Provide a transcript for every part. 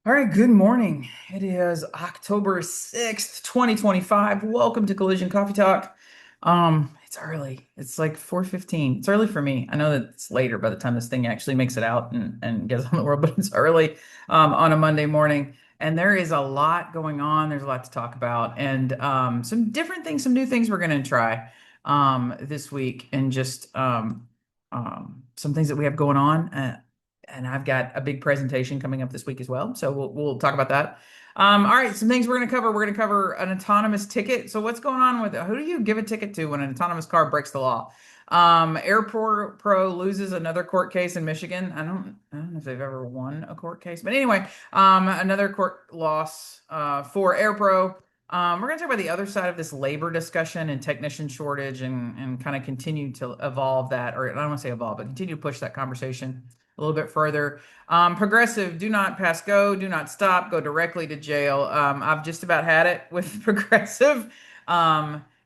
All right, good morning. It is October 6th, 2025. Welcome to Collision Coffee Talk. It's early. It's like 4:15. It's early for me. I know that it's later by the time this thing actually makes it out and gets on the world, but it's early on a Monday morning. And there is a lot going on. There's a lot to talk about and some different things, some new things we're going to try this week and just some things that we have going on. And I've got a big presentation coming up this week as well. So we'll talk about that. All right, some things we're going to cover. We're going to cover an autonomous ticket. So what's going on with who do you give a ticket to when an autonomous car breaks the law? AirPro Pro loses another court case in Michigan. I don't know if they've ever won a court case, but anyway, another court loss for AirPro. We're going to talk about the other side of this labor discussion and technician shortage and kind of continue to evolve that, or I don't want to say evolve, but continue to push that conversation a little bit further. Progressive, do not pass go, do not stop, go directly to jail. I've just about had it with Progressive.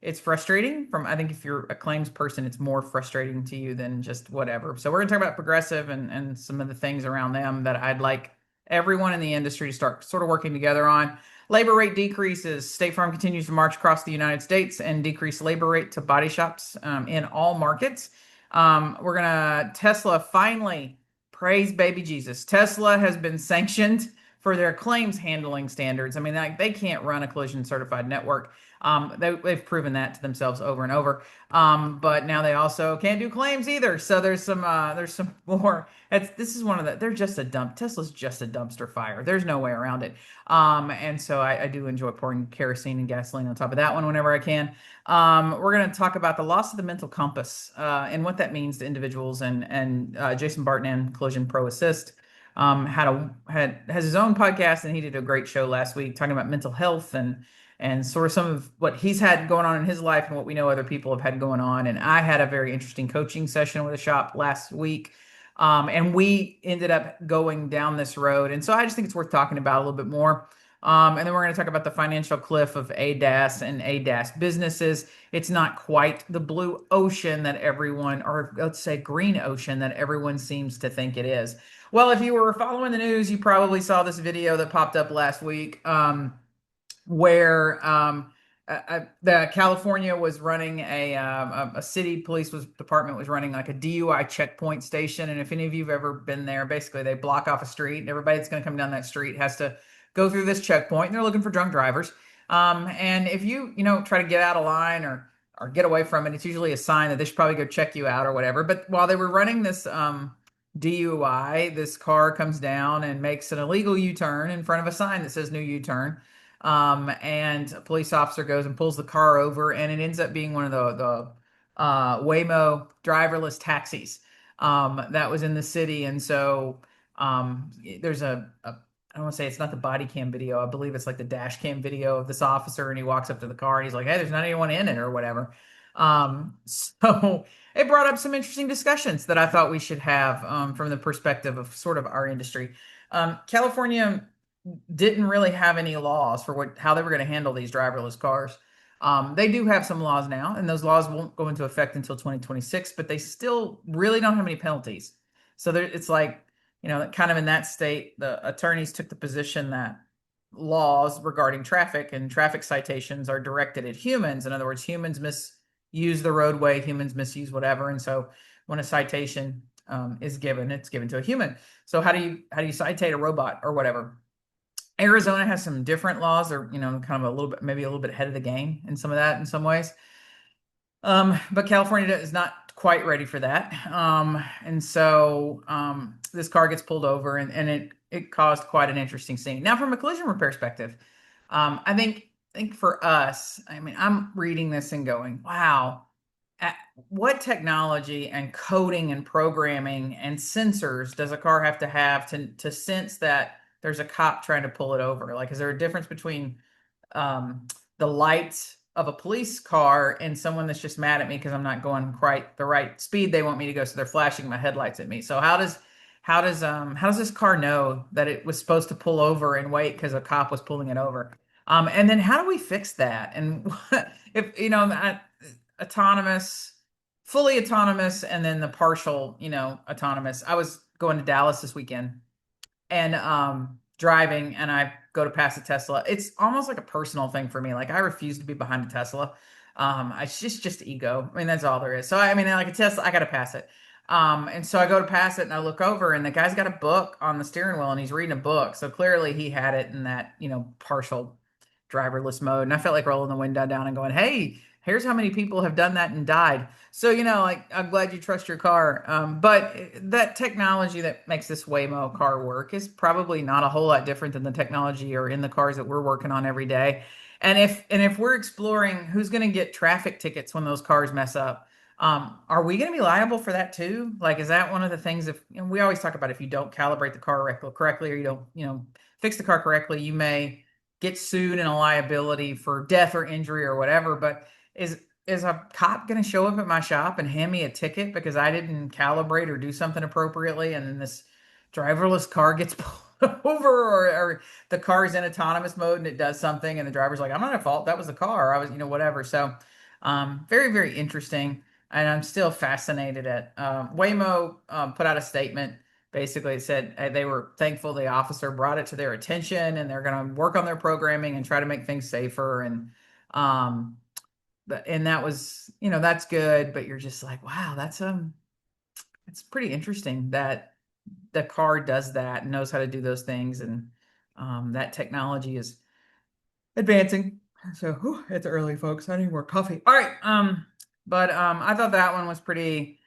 It's frustrating I think if you're a claims person, it's more frustrating to you than just whatever. So we're going to talk about Progressive and some of the things around them that I'd like everyone in the industry to start sort of working together on. Labor rate decreases. State Farm continues to march across the United States and decrease labor rate to body shops in all markets. We're going to Tesla finally. Praise baby Jesus. Tesla has been sanctioned for their claims handling standards. I mean, they can't run a collision certified network. They've proven that to themselves over and over. But now they also can't do claims either. So there's some more. This is one of the. They're just a dump. Tesla's just a dumpster fire. There's no way around it. And so I do enjoy pouring kerosene and gasoline on top of that one whenever I can. We're going to talk about the loss of the mental compass and what that means to individuals. And Jason Bartnan, Collision Pro Assist, has his own podcast, and he did a great show last week talking about mental health and sort of some of what he's had going on in his life and what we know other people have had going on. And I had a very interesting coaching session with a shop last week. And we ended up going down this road. And so I just think it's worth talking about a little bit more. And then we're going to talk about the financial cliff of ADAS and ADAS businesses. It's not quite the blue ocean that everyone, or let's say green ocean that everyone seems to think it is. Well, if you were following the news, you probably saw this video that popped up last week where the California was running a city department was running like a DUI checkpoint station. And if any of you've ever been there, basically they block off a street and everybody that's going to come down that street has to go through this checkpoint, and they're looking for drunk drivers. And if you try to get out of line or get away from it, it's usually a sign that they should probably go check you out or whatever. But while they were running this DUI, this car comes down and makes an illegal U-turn in front of a sign that says no U-turn. And a police officer goes and pulls the car over, and it ends up being one of the Waymo driverless taxis that was in the city. And so there's I don't want to say it's not the body cam video. I believe it's like the dash cam video of this officer, and he walks up to the car and he's like, "Hey, there's not anyone in it," or whatever. So it brought up some interesting discussions that I thought we should have from the perspective of sort of our industry. California didn't really have any laws for how they were going to handle these driverless cars. They do have some laws now, and those laws won't go into effect until 2026, but they still really don't have any penalties. So it's like, kind of in that state, the attorneys took the position that laws regarding traffic and traffic citations are directed at humans. In other words, humans misuse the roadway, humans misuse whatever. And so when a citation is given, it's given to a human. So how do you citate a robot or whatever? Arizona has some different laws. They're, kind of a little bit, maybe a little bit ahead of the game in some of that in some ways. But California is not quite ready for that. And so this car gets pulled over and it caused quite an interesting scene. Now, from a collision repair perspective, I think for us, I mean, I'm reading this and going, wow, what technology and coding and programming and sensors does a car have to sense that there's a cop trying to pull it over? Like, is there a difference between the lights of a police car and someone that's just mad at me because I'm not going quite the right speed they want me to go, so they're flashing my headlights at me? So how does this car know that it was supposed to pull over and wait because a cop was pulling it over? And then how do we fix that? And if autonomous, fully autonomous, and then the partial, autonomous. I was going to Dallas this weekend, and driving and I go to pass a Tesla, it's almost like a personal thing for me. Like I refuse to be behind a Tesla. It's just ego. I mean, that's all there is. So I mean, like a Tesla, I got to pass it. And so I go to pass it and I look over and the guy's got a book on the steering wheel and he's reading a book. So clearly he had it in that, partial driverless mode. And I felt like rolling the window down and going, "Hey, here's how many people have done that and died." So, like, I'm glad you trust your car. But that technology that makes this Waymo car work is probably not a whole lot different than the technology or in the cars that we're working on every day. And if we're exploring who's going to get traffic tickets when those cars mess up, are we going to be liable for that too? Like, is that one of the things? If we always talk about if you don't calibrate the car correctly, or you don't, fix the car correctly, you may get sued in a liability for death or injury or whatever. But is a cop going to show up at my shop and hand me a ticket because I didn't calibrate or do something appropriately, and then this driverless car gets pulled over, or the car is in autonomous mode and it does something, and the driver's like, "I'm not at fault. That was the car. I was, whatever." So, very, very interesting. And I'm still fascinated at Waymo put out a statement. Basically, it said they were thankful the officer brought it to their attention, and they're going to work on their programming and try to make things safer. Um, and that was, that's good. But you're just like, wow, it's pretty interesting that the car does that and knows how to do those things, and that technology is advancing. So it's early, folks. I need more coffee. All right. But I thought that one was pretty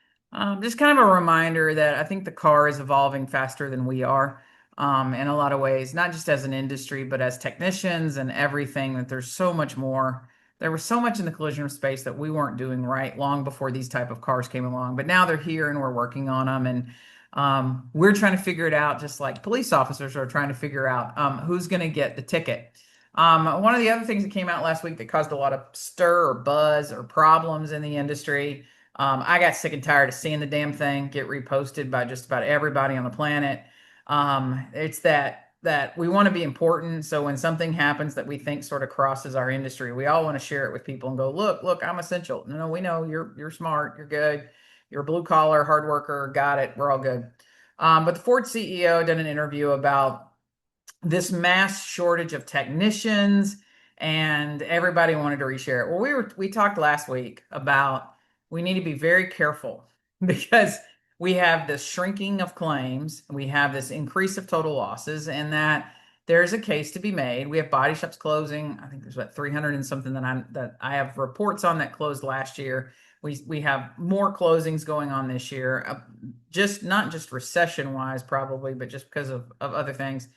just kind of a reminder that I think the car is evolving faster than we are in a lot of ways, not just as an industry, but as technicians and everything, that there's so much more. There was so much in the collision space that we weren't doing right long before these type of cars came along, but now they're here and we're working on them. And we're trying to figure it out, just like police officers are trying to figure out who's going to get the ticket. One of the other things that came out last week that caused a lot of stir or buzz or problems in the industry, I got sick and tired of seeing the damn thing get reposted by just about everybody on the planet. It's that we want to be important. So when something happens that we think sort of crosses our industry, we all want to share it with people and go, look, I'm essential. No, we know you're smart, you're good, you're a blue collar hard worker, got it, we're all good. But the Ford CEO did an interview about this mass shortage of technicians, and everybody wanted to reshare it. Well, we talked last week about we need to be very careful because we have this shrinking of claims, we have this increase of total losses, and that there's a case to be made. We have body shops closing. I think there's about 300 and something that I have reports on that closed last year. We have more closings going on this year, just not just recession wise probably, but just because of other things.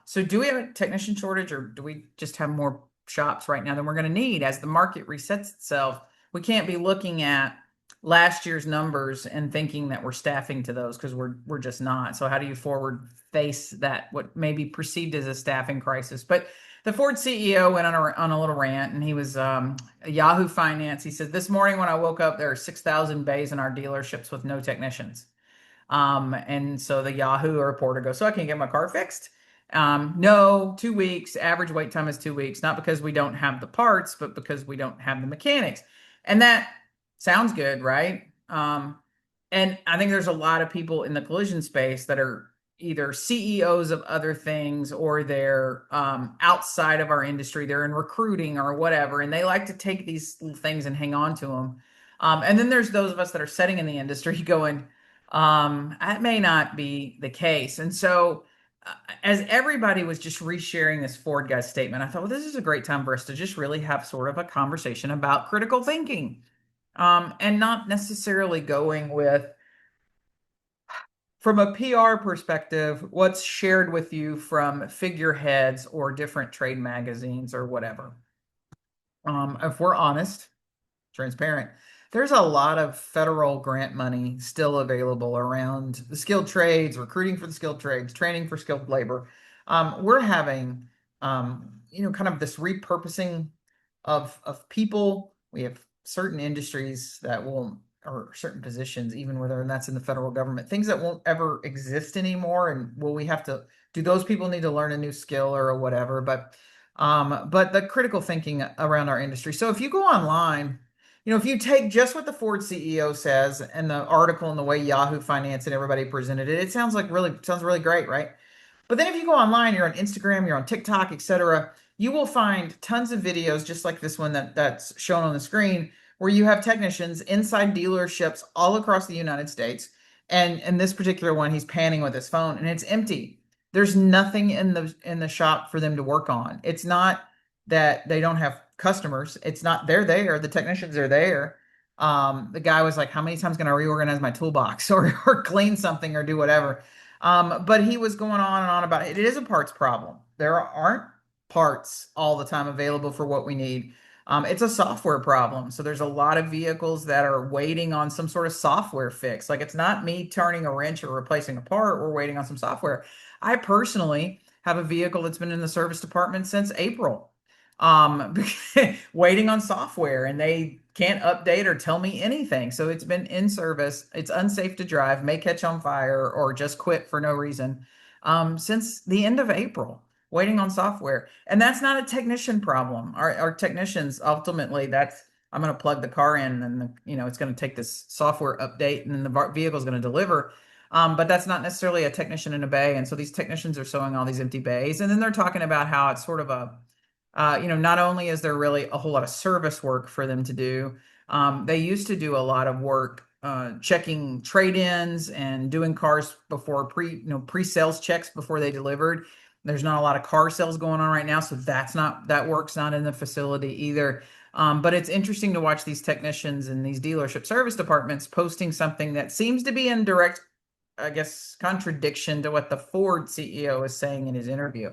So do we have a technician shortage, or do we just have more shops right now than we're going to need as the market resets itself? We can't be looking at last year's numbers and thinking that we're staffing to those, because we're just not. So how do you forward face that, what may be perceived as a staffing crisis? But the Ford CEO went on a little rant, and he was Yahoo Finance. He said, "This morning when I woke up, there are 6,000 bays in our dealerships with no technicians." And so the Yahoo reporter goes, "So I can get my car fixed?" No, 2 weeks. Average wait time is 2 weeks, not because we don't have the parts, but because we don't have the mechanics. And that sounds good, right? And I think there's a lot of people in the collision space that are either CEOs of other things, or they're outside of our industry. They're in recruiting or whatever, and they like to take these things and hang on to them. And then there's those of us that are sitting in the industry going, that may not be the case. And so, as everybody was just resharing this Ford guy's statement, I thought, well, this is a great time for us to just really have sort of a conversation about critical thinking, and not necessarily going with, from a PR perspective, what's shared with you from figureheads or different trade magazines or whatever. If we're honest, transparent, there's a lot of federal grant money still available around the skilled trades, recruiting for the skilled trades, training for skilled labor. We're having, kind of this repurposing of people. We have certain industries that will, or certain positions, even whether that's in the federal government, things that won't ever exist anymore. And will we have to, do those people need to learn a new skill or whatever? But the critical thinking around our industry. So if you go online, if you take just what the Ford CEO says and the article and the way Yahoo Finance and everybody presented it, it sounds really great, right? But then if you go online, you're on Instagram, you're on TikTok, etc., you will find tons of videos just like this one that's shown on the screen where you have technicians inside dealerships all across the United States. And in this particular one, he's panning with his phone and it's empty. There's nothing in the shop for them to work on. It's not that they don't have customers. It's not they're there. The technicians are there. The guy was like, "How many times can I reorganize my toolbox or clean something or do whatever?" But he was going on and on about it. It is a parts problem. There aren't parts all the time available for what we need. It's a software problem. So there's a lot of vehicles that are waiting on some sort of software fix. Like it's not me turning a wrench or replacing a part. We're waiting on some software. I personally have a vehicle that's been in the service department since April, um, waiting on software, and they can't update or tell me anything. So it's been in service. It's unsafe to drive, may catch on fire, or just quit for no reason, since the end of April, waiting on software. And that's not a technician problem. Our technicians ultimately, that's I'm going to plug the car in, and it's going to take this software update, and then the vehicle is going to deliver. But that's not necessarily a technician in a bay. And so these technicians are sewing all these empty bays. And then they're talking about how it's sort of not only is there really a whole lot of service work for them to do, they used to do a lot of work checking trade-ins and doing cars before pre-sales checks before they delivered. There's not a lot of car sales going on right now, so that work's not in the facility either. But it's interesting to watch these technicians and these dealership service departments posting something that seems to be in direct, I guess, contradiction to what the Ford CEO is saying in his interview.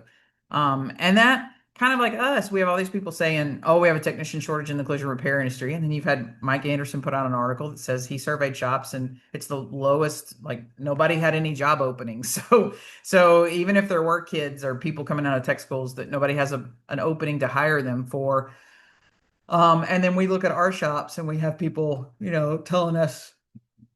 And that kind of like us, we have all these people saying, oh, we have a technician shortage in the collision repair industry. And then you've had Mike Anderson put out an article that says he surveyed shops and it's the lowest, like nobody had any job openings. So even if there were kids or people coming out of tech schools, that nobody has an opening to hire them for. And then we look at our shops and we have people, telling us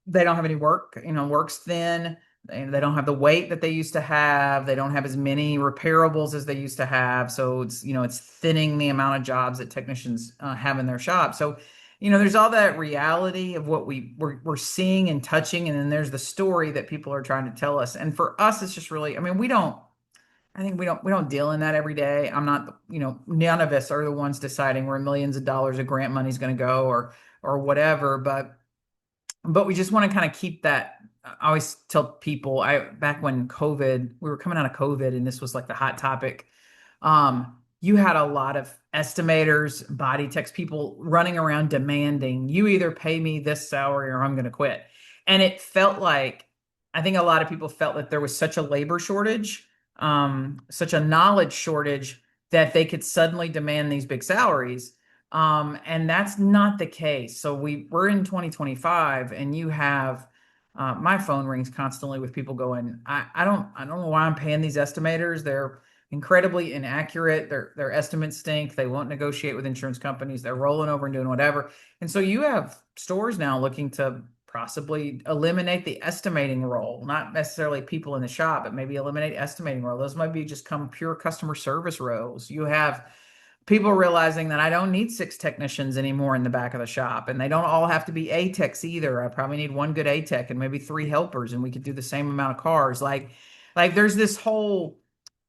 they don't have any work, work's thin. They don't have the weight that they used to have. They don't have as many repairables as they used to have. So it's thinning the amount of jobs that technicians have in their shop. So, there's all that reality of what we're seeing and touching. And then there's the story that people are trying to tell us. And for us, it's just really, I mean, I think we don't deal in that every day. I'm not, none of us are the ones deciding where millions of dollars of grant money is going to go or whatever. But we just want to kind of keep that. I always tell people, back when we were coming out of COVID and this was like the hot topic. You had a lot of estimators, body techs, people running around demanding, you either pay me this salary or I'm going to quit. And it felt like, I think a lot of people felt that there was such a labor shortage, such a knowledge shortage that they could suddenly demand these big salaries. And that's not the case. So we're in 2025 and you have, my phone rings constantly with people going, I don't know why I'm paying these estimators. They're incredibly inaccurate. Their estimates stink. They won't negotiate with insurance companies. They're rolling over and doing whatever. And so you have stores now looking to possibly eliminate the estimating role, not necessarily people in the shop, but maybe eliminate estimating role. Those might be just come pure customer service roles. You have people realizing that I don't need 6 technicians anymore in the back of the shop, and they don't all have to be A techs either. I probably need one good A tech and maybe 3 helpers, and we could do the same amount of cars. Like there's this whole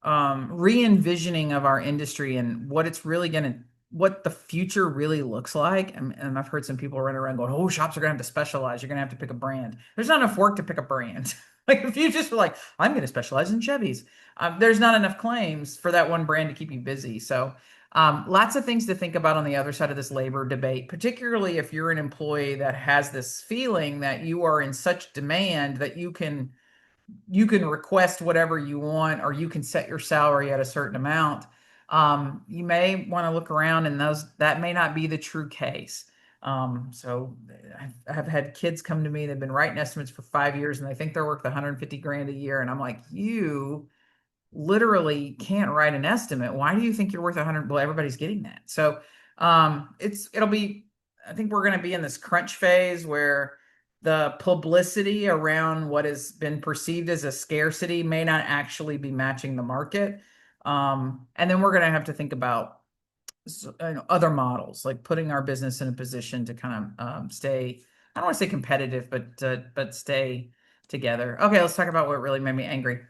re-envisioning of our industry and what the future really looks like. And I've heard some people running around going, "Oh, shops are gonna have to specialize. You're gonna have to pick a brand." There's not enough work to pick a brand. Like if you just were like, "I'm gonna specialize in Chevys," there's not enough claims for that one brand to keep you busy. So lots of things to think about on the other side of this labor debate, particularly if you're an employee that has this feeling that you are in such demand that you can request whatever you want, or you can set your salary at a certain amount. You may want to look around, and that may not be the true case. So I've had kids come to me. They've been writing estimates for 5 years, and they think they're worth 150 grand a year. And I'm like, you literally can't write an estimate. Why do you think you're worth 100? Well, everybody's getting that. So it'll be. I think we're going to be in this crunch phase where the publicity around what has been perceived as a scarcity may not actually be matching the market. And then we're going to have to think about other models, like putting our business in a position to kind of stay, I don't want to say competitive, but stay together. Okay, let's talk about what really made me angry.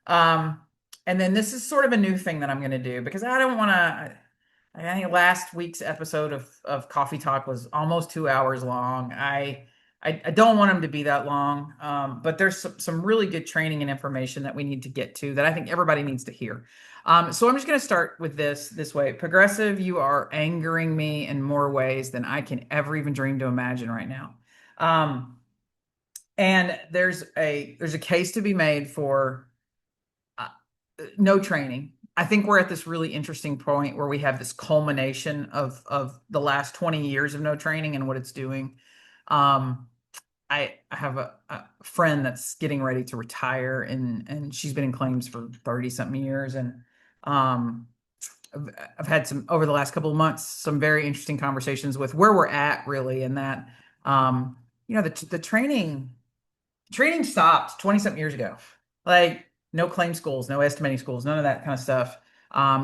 Um, And then this is sort of a new thing that I'm going to do because I don't want to. I think last week's episode of Coffee Talk was almost 2 hours long. I don't want them to be that long, but there's some really good training and information that we need to get to that I think everybody needs to hear. So I'm just going to start with this way. Progressive, you are angering me in more ways than I can ever even dream to imagine right now. Um, and there's a case to be made for uh, no training. I think we're at this really interesting point where we have this culmination of the last 20 years of no training and what it's doing. Um, I have a friend that's getting ready to retire, and she's been in claims for 30 something years. And um, I've had some over the last couple of months, some very interesting conversations with where we're at really, and that, um, the training stopped 20 something years ago. Like no claim schools, no estimating schools, none of that kind of stuff.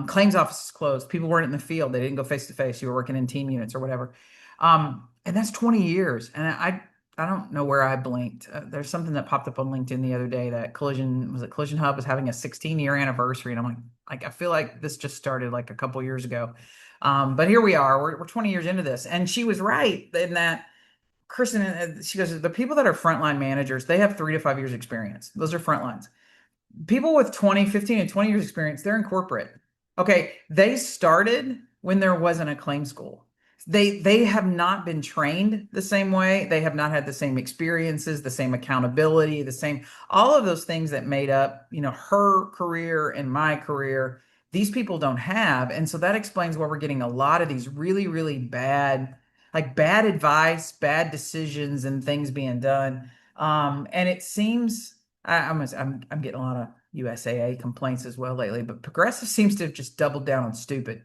Claims offices closed. People weren't in the field. They didn't go face to face. You were working in team units or whatever. And that's 20 years. And I don't know where I blinked. There's something that popped up on LinkedIn the other day that Collision Hub was having a 16-year anniversary. And I'm like, I feel like this just started like a couple years ago. But here we are. We're 20 years into this. And she was right in that Kristen, she goes, the people that are frontline managers, they have 3 to 5 years experience. Those are frontlines. People with 20, 15, and 20 years experience, they're in corporate. Okay, they started when there wasn't a claim school. They have not been trained the same way. They have not had the same experiences, the same accountability, the same all of those things that made up, her career and my career. These people don't have. And so that explains why we're getting a lot of these really, really bad, like bad advice, bad decisions, and things being done. And it seems I'm getting a lot of USAA complaints as well lately, but Progressive seems to have just doubled down on stupid.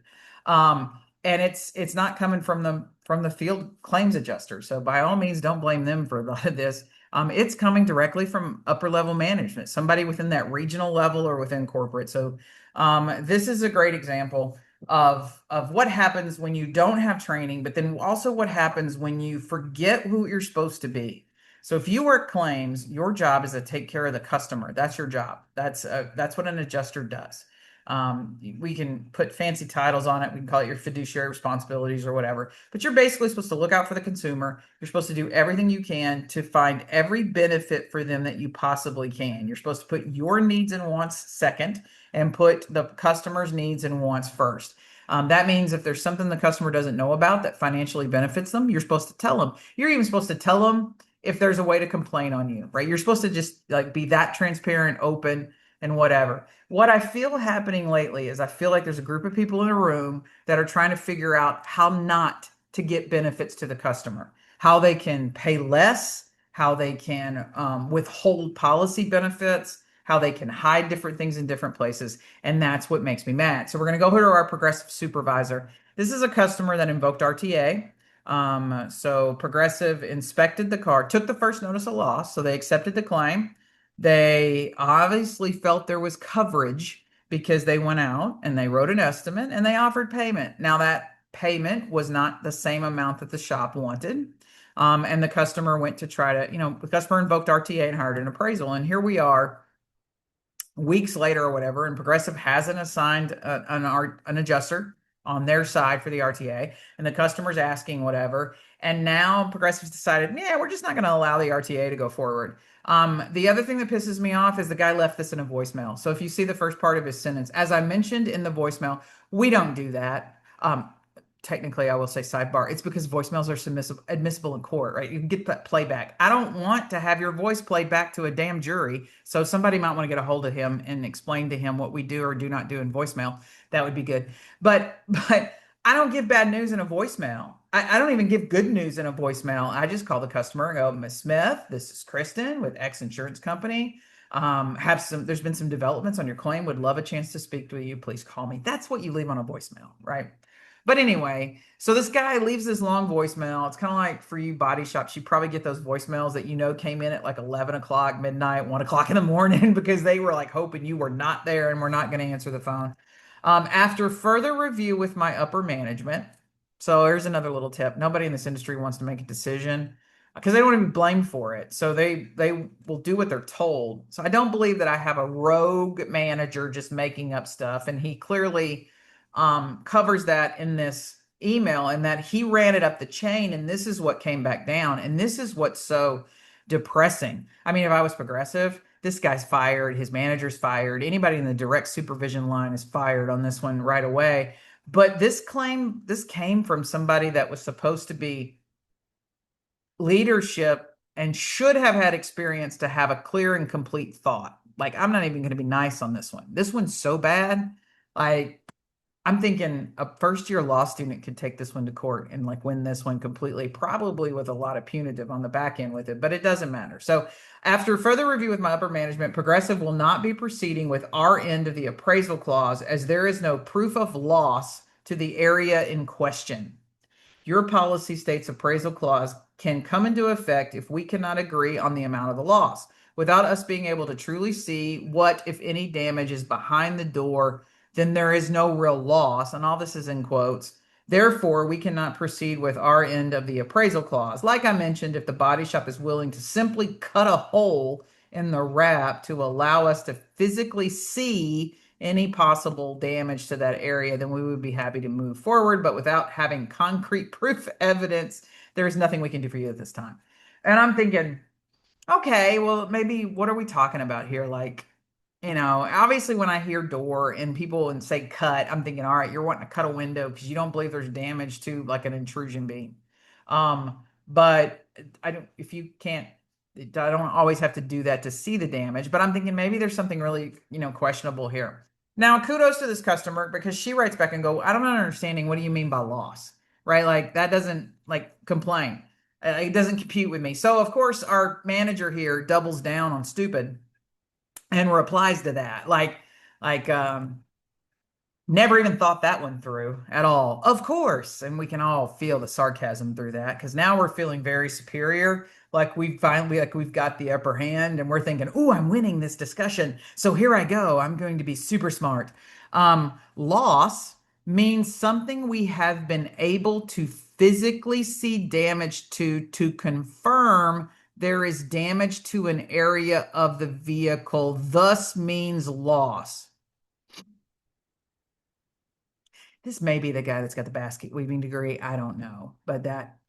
And it's not coming from the field claims adjuster. So by all means, don't blame them for a lot of this. It's coming directly from upper level management, somebody within that regional level or within corporate. So this is a great example of what happens when you don't have training, but then also what happens when you forget who you're supposed to be. So if you work claims, your job is to take care of the customer. That's your job. That's what an adjuster does. We can put fancy titles on it. We can call it your fiduciary responsibilities or whatever. But you're basically supposed to look out for the consumer. You're supposed to do everything you can to find every benefit for them that you possibly can. You're supposed to put your needs and wants second and put the customer's needs and wants first. That means if there's something the customer doesn't know about that financially benefits them, you're supposed to tell them. You're even supposed to tell them if there's a way to complain on you, right? You're supposed to just like be that transparent, open, and whatever. What I feel happening lately is I feel like there's a group of people in a room that are trying to figure out how not to get benefits to the customer, how they can pay less, how they can withhold policy benefits, how they can hide different things in different places. And that's what makes me mad. So we're going to go to our progressive supervisor. This is a customer that invoked RTA. So Progressive inspected the car, took the first notice of loss, so they accepted the claim. They obviously felt there was coverage because they went out and they wrote an estimate and they offered payment. Now that payment was not the same amount that the shop wanted. And the customer went to try to, the customer invoked RTA and hired an appraisal. And here we are weeks later or whatever, and Progressive hasn't assigned an adjuster on their side for the RTA, and the customer's asking whatever. And now Progressive's decided, yeah, we're just not going to allow the RTA to go forward. The other thing that pisses me off is the guy left this in a voicemail. So if you see the first part of his sentence, as I mentioned in the voicemail, we don't do that. Technically, I will say sidebar. It's because voicemails are admissible in court, right? You can get that playback. I don't want to have your voice played back to a damn jury. So somebody might want to get a hold of him and explain to him what we do or do not do in voicemail. That would be good. But I don't give bad news in a voicemail. I don't even give good news in a voicemail. I just call the customer and go, Miss Smith, this is Kristen with X Insurance Company. There's been some developments on your claim. Would love a chance to speak to you. Please call me. That's what you leave on a voicemail, right? But anyway, so this guy leaves this long voicemail. It's kind of like for you body shops, you probably get those voicemails that came in at like 11 o'clock, midnight, 1 o'clock in the morning because they were like hoping you were not there and were not going to answer the phone. After further review with my upper management, so here's another little tip. Nobody in this industry wants to make a decision because they don't want to be blamed for it. So they will do what they're told. So I don't believe that I have a rogue manager just making up stuff. And he clearly covers that in this email, and that he ran it up the chain, and this is what came back down. And this is what's so depressing. I mean, if I was Progressive, this guy's fired, his manager's fired, anybody in the direct supervision line is fired on this one right away. But this came from somebody that was supposed to be leadership and should have had experience to have a clear and complete thought. Like, I'm not even going to be nice on this one. This one's so bad. Like, I'm thinking a first year law student could take this one to court and like win this one completely, probably with a lot of punitive on the back end with it, but it doesn't matter. So, after further review with my upper management, Progressive will not be proceeding with our end of the appraisal clause as there is no proof of loss to the area in question. Your policy states appraisal clause can come into effect if we cannot agree on the amount of the loss. Without us being able to truly see what, if any, damage is behind the door, then there is no real loss. And all this is in quotes. Therefore, we cannot proceed with our end of the appraisal clause. Like I mentioned, if the body shop is willing to simply cut a hole in the wrap to allow us to physically see any possible damage to that area, then we would be happy to move forward. But without having concrete proof evidence, there is nothing we can do for you at this time. And I'm thinking, okay, well, maybe what are we talking about here? Like, obviously when I hear door and people and say cut, I'm thinking, all right, you're wanting to cut a window because you don't believe there's damage to like an intrusion beam. But I don't, if you can't, I don't always have to do that to see the damage, but I'm thinking maybe there's something really, questionable here. Now, kudos to this customer because she writes back and go, I'm not understanding. What do you mean by loss? Right? Like that doesn't like complain. It doesn't compute with me. So of course our manager here doubles down on stupid and replies to that. Like never even thought that one through at all. Of course. And we can all feel the sarcasm through that because now we're feeling very superior. We've got the upper hand and we're thinking, oh, I'm winning this discussion. So here I go. I'm going to be super smart. Loss means something we have been able to physically see damage to confirm there is damage to an area of the vehicle, thus means loss. This may be the guy that's got the basket weaving degree. I don't know, but that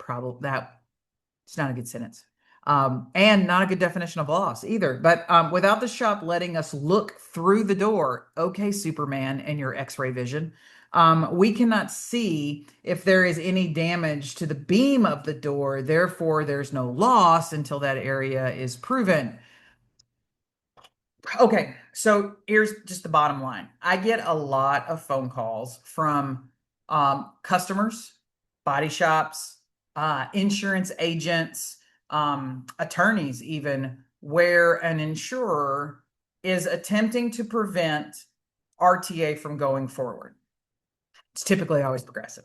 it's not a good sentence. And not a good definition of loss either. But without the shop letting us look through the door, okay, Superman and your X-ray vision, we cannot see if there is any damage to the beam of the door. Therefore, there's no loss until that area is proven. Okay, so here's just the bottom line. I get a lot of phone calls from customers, body shops, insurance agents, attorneys, even where an insurer is attempting to prevent RTA from going forward. It's typically always Progressive.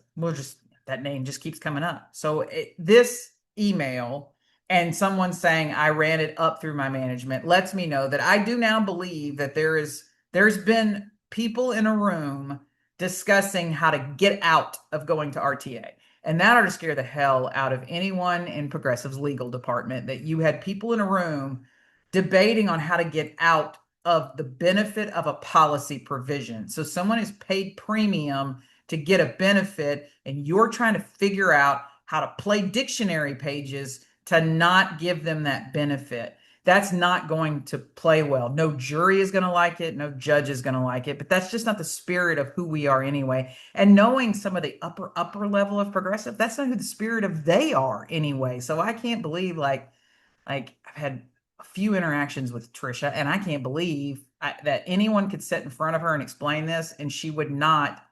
That name just keeps coming up. So this email and someone saying I ran it up through my management lets me know that I do now believe that there's been people in a room discussing how to get out of going to RTA. And that ought to scare the hell out of anyone in Progressive's legal department, that you had people in a room debating on how to get out of the benefit of a policy provision. So someone is paid premium to get a benefit, and you're trying to figure out how to play dictionary pages to not give them that benefit. That's not going to play well. No jury is going to like it. No judge is going to like it. But that's just not the spirit of who we are anyway. And knowing some of the upper level of Progressive, that's not who the spirit of they are anyway. So I can't believe like I've had a few interactions with Trisha, and I can't believe that anyone could sit in front of her and explain this, and she would not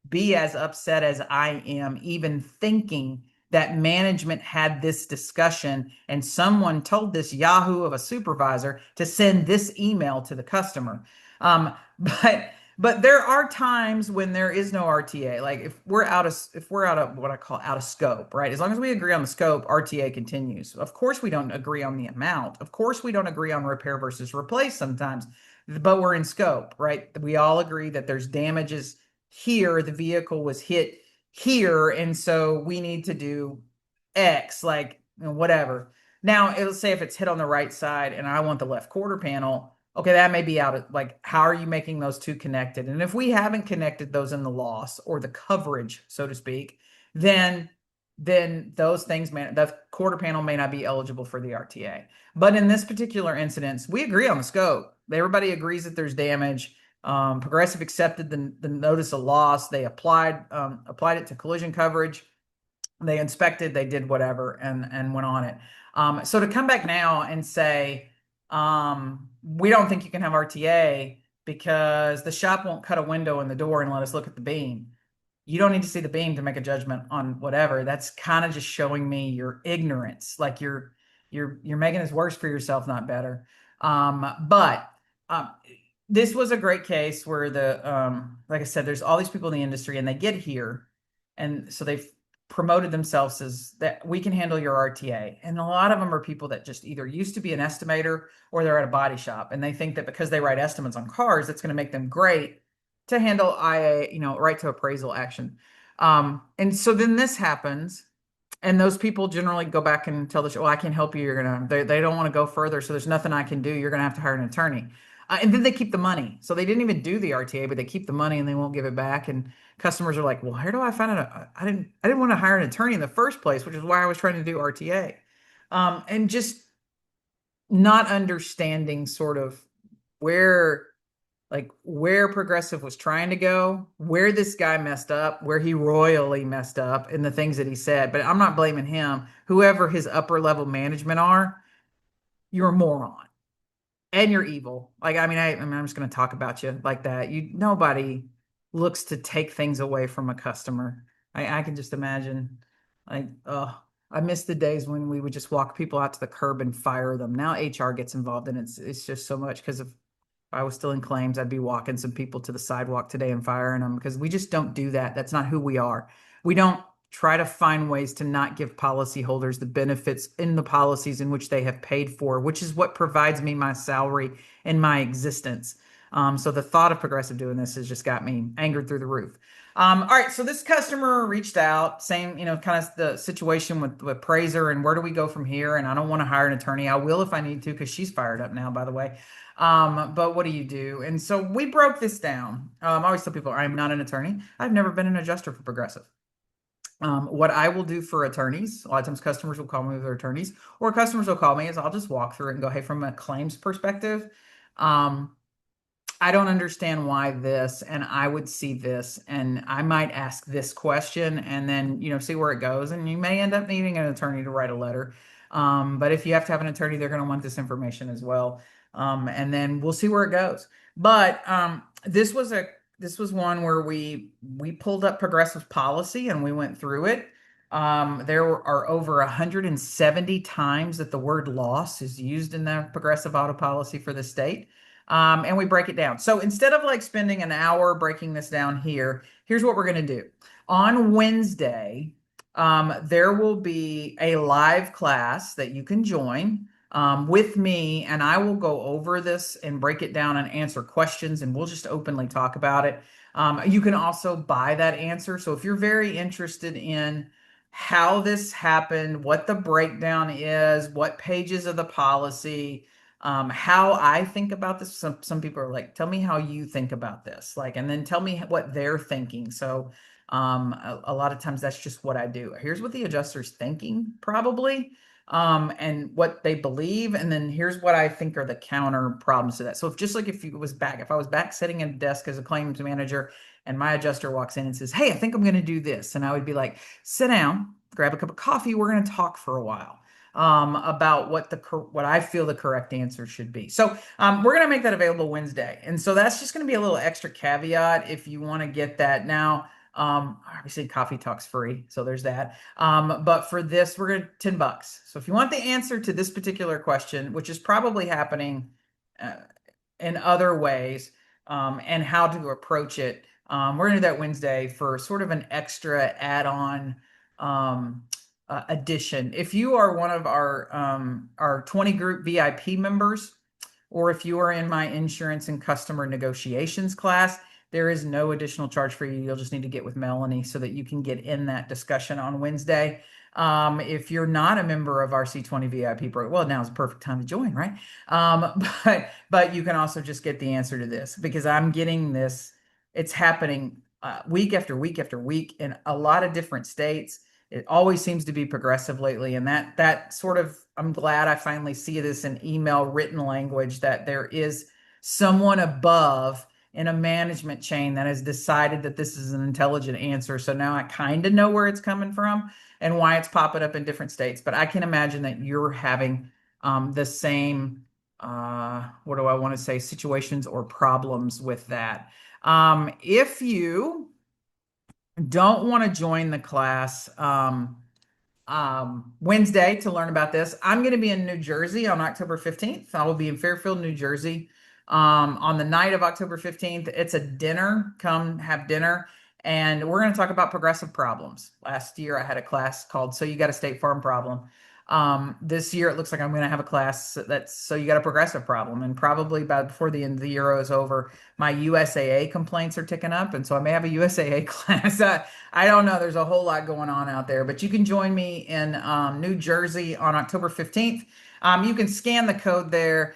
be as upset as I am, even thinking that management had this discussion and someone told this Yahoo of a supervisor to send this email to the customer. But there are times when there is no RTA. Like if we're out of what I call out of scope, right? As long as we agree on the scope, RTA continues. Of course, we don't agree on the amount. Of course, we don't agree on repair versus replace sometimes, but we're in scope, right? We all agree that there's damages here. The vehicle was hit here, and so we need to do X, like whatever. Now, it'll say if it's hit on the right side and I want the left quarter panel, okay, that may be out of like, how are you making those two connected? And if we haven't connected those in the loss or the coverage, so to speak, then those things may the quarter panel may not be eligible for the RTA. But in this particular incident, we agree on the scope. Everybody agrees that there's damage. Progressive accepted the notice of loss. They applied it to collision coverage. They inspected, they did whatever, and went on it. So to come back now and say, we don't think you can have RTA because the shop won't cut a window in the door and let us look at the beam. You don't need to see the beam to make a judgment on whatever. That's kind of just showing me your ignorance. Like you're making this worse for yourself, not better. But this was a great case where like I said, there's all these people in the industry and they get here, and so they've promoted themselves as that we can handle your RTA. And a lot of them are people that just either used to be an estimator or they're at a body shop, and they think that because they write estimates on cars, that's going to make them great to handle IA, right to appraisal action. And so then this happens, and those people generally go back and tell the show, well, I can't help you. They don't want to go further. So there's nothing I can do. You're going to have to hire an attorney. And then they keep the money. So they didn't even do the RTA, but they keep the money and they won't give it back. And customers are like, well, where do I find it? I didn't want to hire an attorney in the first place, which is why I was trying to do RTA. And just not understanding sort of where where Progressive was trying to go, where this guy messed up, where he royally messed up in the things that he said. But I'm not blaming him. Whoever his upper level management are, you're a moron and you're evil. Like, I'm just going to talk about you like that. Nobody looks to take things away from a customer. I can just imagine, like, oh, I miss the days when we would just walk people out to the curb and fire them. Now HR gets involved, and it's just so much because if I was still in claims, I'd be walking some people to the sidewalk today and firing them because we just don't do that. That's not who we are. We don't try to find ways to not give policyholders the benefits in the policies in which they have paid for, which is what provides me my salary and my existence. So the thought of Progressive doing this has just got me angered through the roof. All right, so this customer reached out, saying, kind of the situation with Praiser and where do we go from here? And I don't want to hire an attorney. I will if I need to because she's fired up now, by the way. But what do you do? And so we broke this down. I always tell people I'm not an attorney. I've never been an adjuster for Progressive. What I will do for attorneys, a lot of times customers will call me with their attorneys, or customers will call me, is I'll just walk through it and go, hey, from a claims perspective, I don't understand why this, and I would see this, and I might ask this question, and then, see where it goes. And you may end up needing an attorney to write a letter. But if you have to have an attorney, they're going to want this information as well. And then we'll see where it goes. But this was one where we pulled up Progressive policy and we went through it. There are over 170 times that the word loss is used in the Progressive auto policy for the state. And we break it down. So instead of like spending an hour breaking this down here, here's what we're going to do. On Wednesday, there will be a live class that you can join with me, and I will go over this and break it down and answer questions, and we'll just openly talk about it. You can also buy that answer. So if you're very interested in how this happened, what the breakdown is, what pages of the policy, how I think about this. Some people are like, tell me how you think about this, like, and then tell me what they're thinking. So a lot of times that's just what I do. Here's what the adjuster's thinking, probably, and what they believe, and then here's what I think are the counter problems to that. So if I was back sitting at a desk as a claims manager, and my adjuster walks in and says, hey, I think I'm going to do this, and I would be like, sit down, grab a cup of coffee, we're going to talk for a while about what I feel the correct answer should be. So we're going to make that available Wednesday. And so that's just going to be a little extra caveat if you want to get that now. Obviously Coffee Talk's free, so there's that. But for this, we're going to $10. So if you want the answer to this particular question, which is probably happening in other ways, and how to approach it, we're going to do that Wednesday for sort of an extra add-on addition. If you are one of our 20 group VIP members, or if you are in my insurance and customer negotiations class, there is no additional charge for you. You'll just need to get with Melanie so that you can get in that discussion on Wednesday. If you're not a member of RC20 VIP program, well, now's the perfect time to join, right? But you can also just get the answer to this because I'm getting this. It's happening week after week after week in a lot of different states. It always seems to be progressive lately, and that sort of I'm glad I finally see this in email written language that there is someone above in a management chain that has decided that this is an intelligent answer. So now I kind of know where it's coming from and why it's popping up in different states. But I can imagine that you're having the same, what do I want to say, situations or problems with that. If you don't want to join the class, Wednesday to learn about this. I'm going to be in New Jersey on October 15th. I will be in Fairfield, New Jersey on the night of October 15th. It's a dinner. Come have dinner. And we're going to talk about progressive problems. Last year, I had a class called So You Got a State Farm Problem. This year, it looks like I'm going to have a class that's So You Got a Progressive Problem. And probably about before the end of the year is over, my USAA complaints are ticking up. And so I may have a USAA class. I don't know. There's a whole lot going on out there, but you can join me in New Jersey on October 15th. You can scan the code there.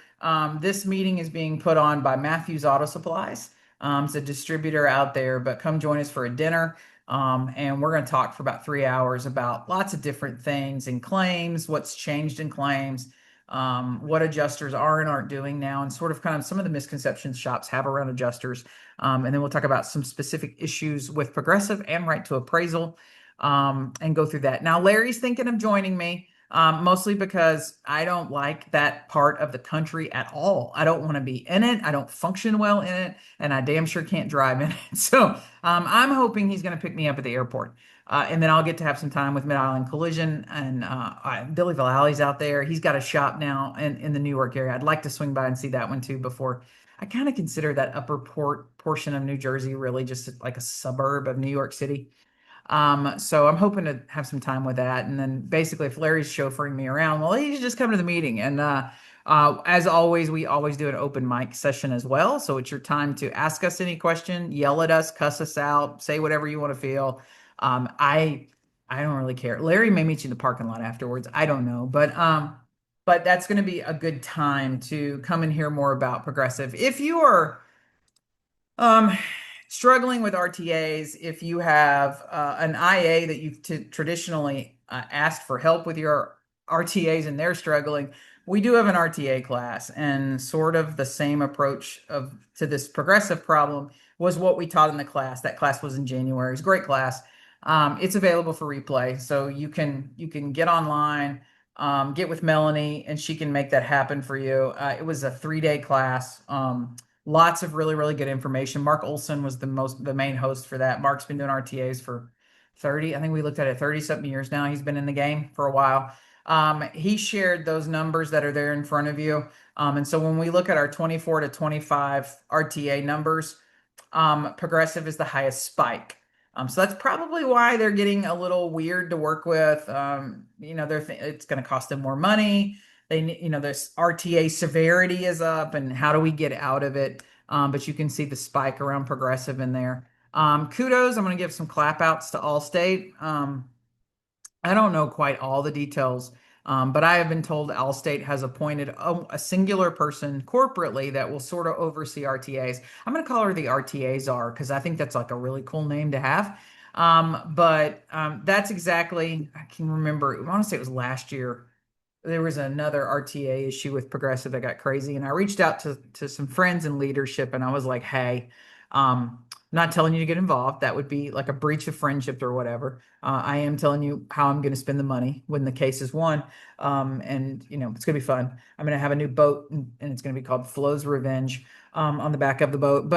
This meeting is being put on by Matthews Auto Supplies. It's a distributor out there, but come join us for a dinner. And we're going to talk for about 3 hours about lots of different things in claims, what's changed in claims, what adjusters are and aren't doing now, and sort of kind of some of the misconceptions shops have around adjusters. And then we'll talk about some specific issues with progressive and right to appraisal, and go through that. Now, Larry's thinking of joining me. Mostly because I don't like that part of the country at all. I don't want to be in it. I don't function well in it, and I damn sure can't drive in it. So I'm hoping he's going to pick me up at the airport. And then I'll get to have some time with Mid Island Collision and Billy Valley's out there. He's got a shop now in the New York area. I'd like to swing by and see that one too before. I kind of consider that upper port portion of New Jersey really just like a suburb of New York City. So I'm hoping to have some time with that. And then basically, if Larry's chauffeuring me around, well, he should just come to the meeting. And as always, we always do an open mic session as well. So it's your time to ask us any question, yell at us, cuss us out, say whatever you want to feel. Um, I I don't really care. Larry may meet you in the parking lot afterwards. I don't know, but that's going to be a good time to come and hear more about progressive. If you are um, struggling with RTAs, if you have an IA that you've traditionally asked for help with your RTAs and they're struggling, we do have an RTA class, and sort of the same approach of to this progressive problem was what we taught in the class. That class was in January. It's a great class. It's available for replay, so you can get online, get with Melanie, and she can make that happen for you. It was a 3-day class. Lots of really, really good information. Mark Olson was the main host for that. Mark's been doing RTAs for 30, I think we looked at it 30 something years now. He's been in the game for a while. He shared those numbers that are there in front of you. And so when we look at our 24 to 25 RTA numbers, progressive is the highest spike. So that's probably why they're getting a little weird to work with. It's going to cost them more money. This RTA severity is up, and how do we get out of it? But you can see the spike around progressive in there. Kudos. I'm going to give some clap outs to Allstate. I don't know quite all the details, but I have been told Allstate has appointed a singular person corporately that will sort of oversee RTAs. I'm going to call her the RTA czar because I think that's like a really cool name to have. But that's exactly, I can remember, I want to say it was last year there was another RTA issue with Progressive that got crazy, and I reached out to some friends in leadership, and I was like, "Hey, not telling you to get involved. That would be like a breach of friendship or whatever. I am telling you how I'm going to spend the money when the case is won, and it's going to be fun. I'm going to have a new boat, and it's going to be called Flo's Revenge on the back of the boat,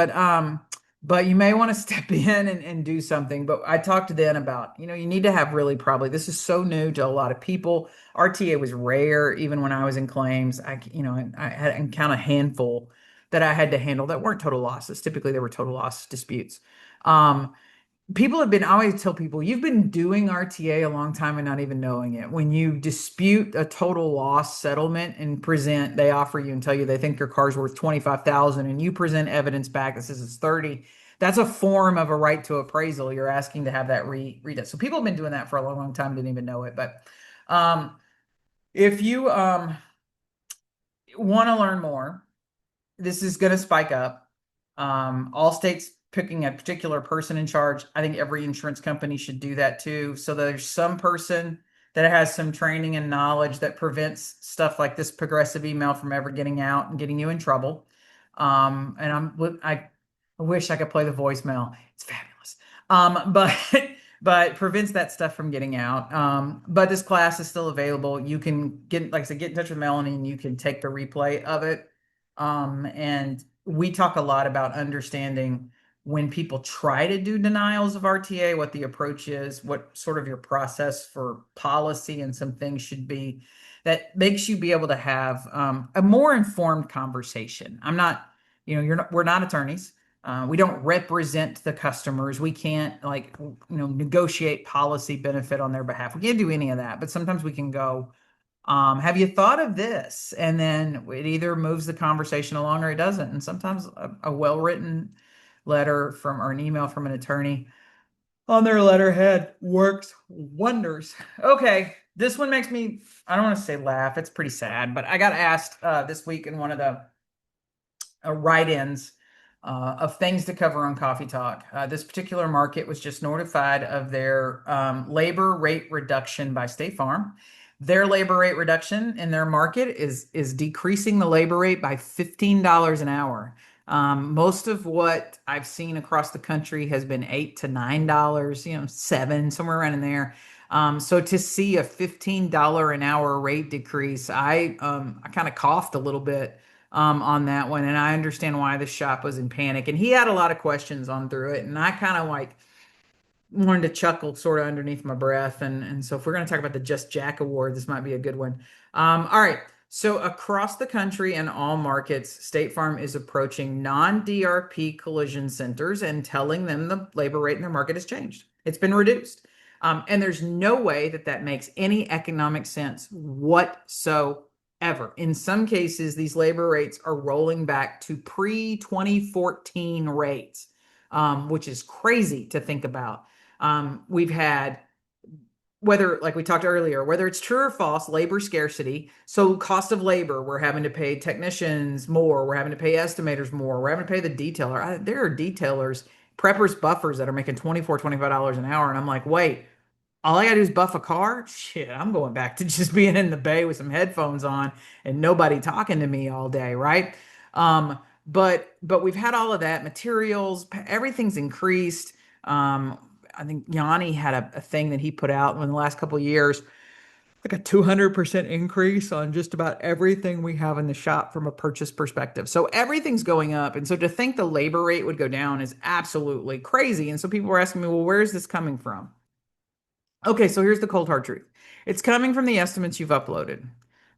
but you may want to step in and do something. But I talked to them about, you need to have really probably, this is so new to a lot of people. RTA was rare even when I was in claims. I had to count a handful that I had to handle that weren't total losses. Typically, they were total loss disputes. Um, people have been, I always tell people, you've been doing RTA a long time and not even knowing it. When you dispute a total loss settlement and present, they offer you and tell you they think your car's worth 25,000 and you present evidence back that says it's 30. That's a form of a right to appraisal. You're asking to have that redone. So people have been doing that for a long, long time, didn't even know it. But um, if you want to learn more, this is going to spike up. All states picking a particular person in charge. I think every insurance company should do that too. So there's some person that has some training and knowledge that prevents stuff like this progressive email from ever getting out and getting you in trouble. And I wish I could play the voicemail. It's fabulous. But but prevents that stuff from getting out. But this class is still available. You can get, like I said, get in touch with Melanie and you can take the replay of it. And we talk a lot about understanding when people try to do denials of RTA, what the approach is, what sort of your process for policy and some things should be that makes you be able to have a more informed conversation. I'm not, we're not attorneys. We don't represent the customers. We can't negotiate policy benefit on their behalf. We can't do any of that. But sometimes we can go, have you thought of this? And then it either moves the conversation along or it doesn't. And sometimes a well-written letter from or an email from an attorney on their letterhead works wonders. Okay, this one makes me, I don't want to say laugh. It's pretty sad, but I got asked this week in one of the write-ins of things to cover on Coffee Talk. This particular market was just notified of their labor rate reduction by State Farm. Their labor rate reduction in their market is decreasing the labor rate by $15 an hour. Most of what I've seen across the country has been $8 to $9, seven, somewhere around in there. So to see a $15 an hour rate decrease, I kind of coughed a little bit on that one. And I understand why the shop was in panic. And he had a lot of questions on through it. And I kind of like wanted to chuckle sort of underneath my breath. And so if we're going to talk about the Just Jack Award, this might be a good one. All right. So across the country and all markets, State Farm is approaching non-DRP collision centers and telling them the labor rate in their market has changed. It's been reduced. And there's no way that makes any economic sense whatsoever. In some cases, these labor rates are rolling back to pre-2014 rates, which is crazy to think about. We've had, whether, like we talked earlier, whether it's true or false, labor scarcity. So cost of labor, we're having to pay technicians more. We're having to pay estimators more. We're having to pay the detailer. There are detailers, preppers, buffers that are making $24, $25 an hour. And I'm like, wait, all I gotta do is buff a car? Shit, I'm going back to just being in the bay with some headphones on and nobody talking to me all day, right? Um, but we've had all of that, materials, everything's increased. I think Yanni had a thing that he put out in the last couple of years, like a 200% increase on just about everything we have in the shop from a purchase perspective. So everything's going up. And so to think the labor rate would go down is absolutely crazy. And so people were asking me, well, where is this coming from? Okay, so here's the cold hard truth. It's coming from the estimates you've uploaded.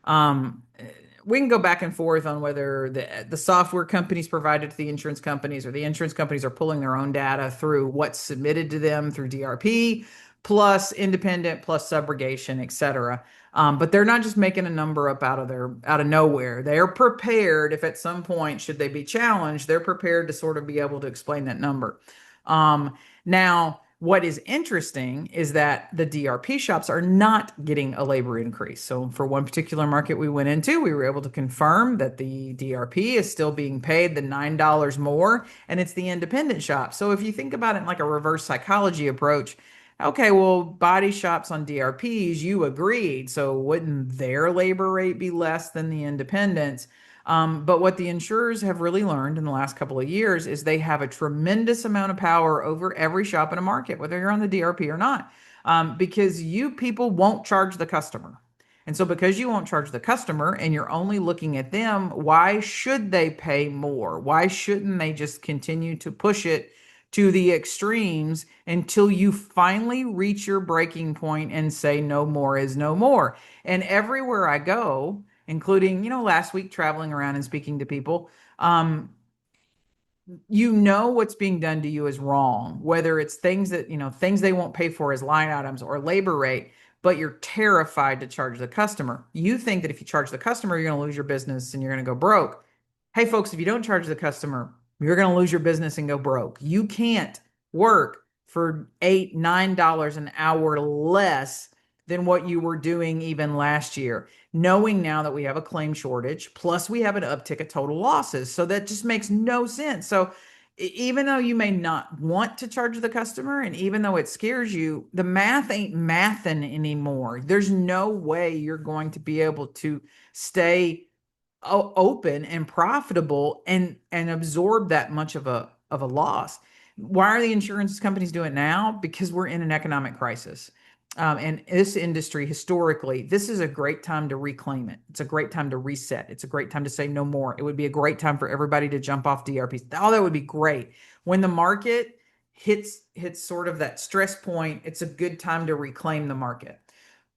Um, we can go back and forth on whether the software companies provided to the insurance companies or the insurance companies are pulling their own data through what's submitted to them through DRP, plus independent, plus subrogation, et cetera. But they're not just making a number up out of nowhere. They are prepared if at some point, should they be challenged, they're prepared to sort of be able to explain that number. Now, what is interesting is that the DRP shops are not getting a labor increase. So for one particular market we went into, we were able to confirm that the DRP is still being paid the $9 more, and it's the independent shop. So if you think about it in like a reverse psychology approach, okay, well, body shops on DRPs, you agreed. So wouldn't their labor rate be less than the independents? But what the insurers have really learned in the last couple of years is they have a tremendous amount of power over every shop in a market, whether you're on the DRP or not, because you people won't charge the customer. And so, because you won't charge the customer and you're only looking at them, why should they pay more? Why shouldn't they just continue to push it to the extremes until you finally reach your breaking point and say no more is no more? And everywhere I go, including, last week traveling around and speaking to people, you know what's being done to you is wrong, whether it's things that, things they won't pay for as line items or labor rate, but you're terrified to charge the customer. You think that if you charge the customer, you're going to lose your business and you're going to go broke. Hey, folks, if you don't charge the customer, you're going to lose your business and go broke. You can't work for $8, $9 an hour less than what you were doing even last year, knowing now that we have a claim shortage, plus we have an uptick of total losses. So that just makes no sense. So even though you may not want to charge the customer, and even though it scares you, the math ain't mathing anymore. There's no way you're going to be able to stay open and profitable and absorb that much of a loss. Why are the insurance companies doing it now? Because we're in an economic crisis. And this industry, historically, this is a great time to reclaim it. It's a great time to reset. It's a great time to say no more. It would be a great time for everybody to jump off DRPs. Oh, that would be great. When the market hits sort of that stress point, it's a good time to reclaim the market.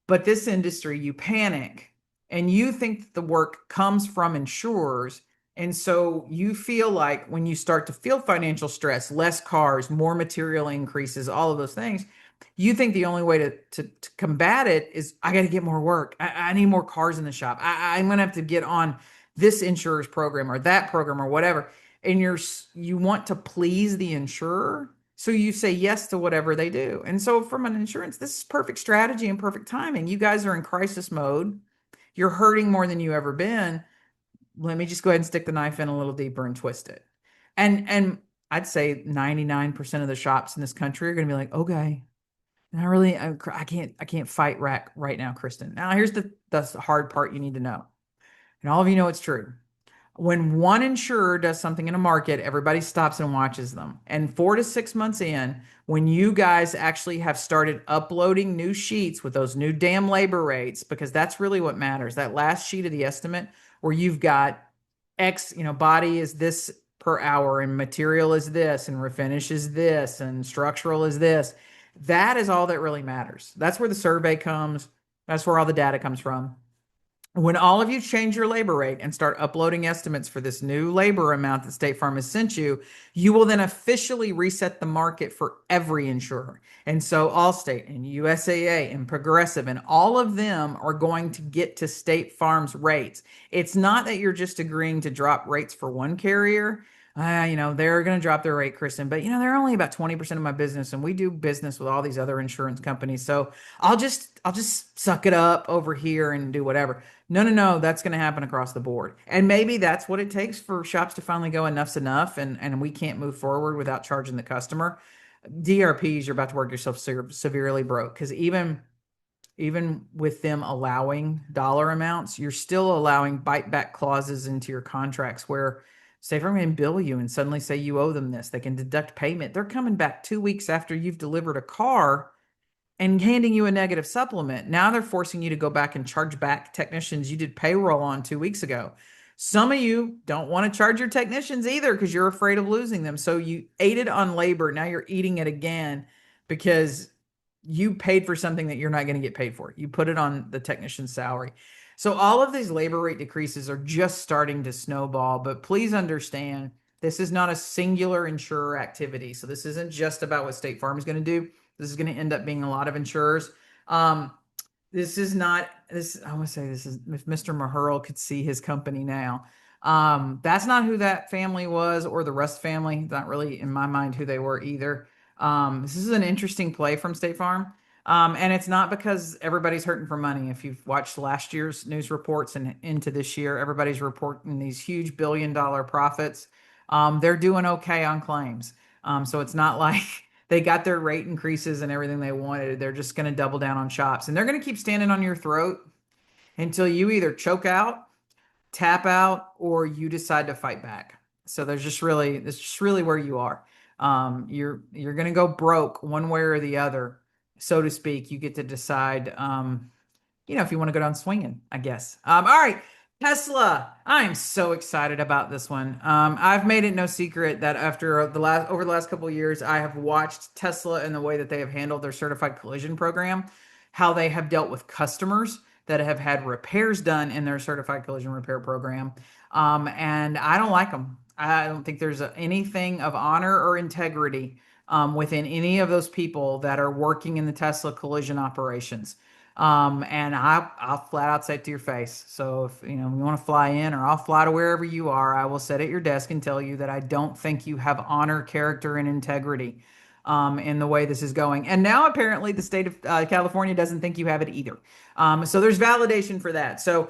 But this industry, you panic and you think that the work comes from insurers. And so you feel like when you start to feel financial stress, less cars, more material increases, all of those things, you think the only way to combat it is I got to get more work. I need more cars in the shop. I'm going to have to get on this insurer's program or that program or whatever. And you want to please the insurer. So you say yes to whatever they do. And so from an insurance, this is perfect strategy and perfect timing. You guys are in crisis mode. You're hurting more than you ever been. Let me just go ahead and stick the knife in a little deeper and twist it. And I'd say 99% of the shops in this country are going to be like, okay, not really. I can't fight right now, Kristen. Now here's the hard part you need to know. And all of you know it's true. When one insurer does something in a market, everybody stops and watches them. And 4 to 6 months in, when you guys actually have started uploading new sheets with those new damn labor rates, because that's really what matters, that last sheet of the estimate where you've got X, body is this per hour and material is this and refinish is this and structural is this. That is all that really matters. That's where the survey comes. That's where all the data comes from. When all of you change your labor rate and start uploading estimates for this new labor amount that State Farm has sent you, you will then officially reset the market for every insurer. And so Allstate and USAA and Progressive and all of them are going to get to State Farm's rates. It's not that you're just agreeing to drop rates for one carrier. They're going to drop their rate, Kristen, but they're only about 20% of my business and we do business with all these other insurance companies. So I'll just suck it up over here and do whatever. No, that's going to happen across the board. And maybe that's what it takes for shops to finally go enough's enough and we can't move forward without charging the customer. DRPs, you're about to work yourself severely broke because even with them allowing dollar amounts, you're still allowing bite back clauses into your contracts where say if I'm going to bill you and suddenly say you owe them this, they can deduct payment. They're coming back 2 weeks after you've delivered a car and handing you a negative supplement. Now they're forcing you to go back and charge back technicians you did payroll on 2 weeks ago. Some of you don't want to charge your technicians either because you're afraid of losing them. So you ate it on labor. Now you're eating it again because you paid for something that you're not going to get paid for. You put it on the technician's salary. So all of these labor rate decreases are just starting to snowball, but please understand this is not a singular insurer activity. So this isn't just about what State Farm is going to do. This is going to end up being a lot of insurers. This is not this. I want to say this is if Mr. Maherl could see his company now. That's not who that family was or the Rust family. Not really in my mind who they were either. This is an interesting play from State Farm. And it's not because everybody's hurting for money. If you've watched last year's news reports and into this year, everybody's reporting these huge billion-dollar profits. They're doing okay on claims. So it's not like they got their rate increases and everything they wanted. They're just going to double down on shops and they're going to keep standing on your throat until you either choke out, tap out, or you decide to fight back. So that's just really where you are. You're going to go broke one way or the other, so to speak. You get to decide, if you want to go down swinging, I guess. All right. Tesla. I'm so excited about this one. I've made it no secret that over the last couple of years, I have watched Tesla and the way that they have handled their certified collision program, how they have dealt with customers that have had repairs done in their certified collision repair program. And I don't like them. I don't think there's anything of honor or integrity within any of those people that are working in the Tesla collision operations. And I'll flat out say it to your face. So if you want to fly in, or I'll fly to wherever you are, I will sit at your desk and tell you that I don't think you have honor, character, and integrity in the way this is going. And now apparently the state of California doesn't think you have it either. So there's validation for that. So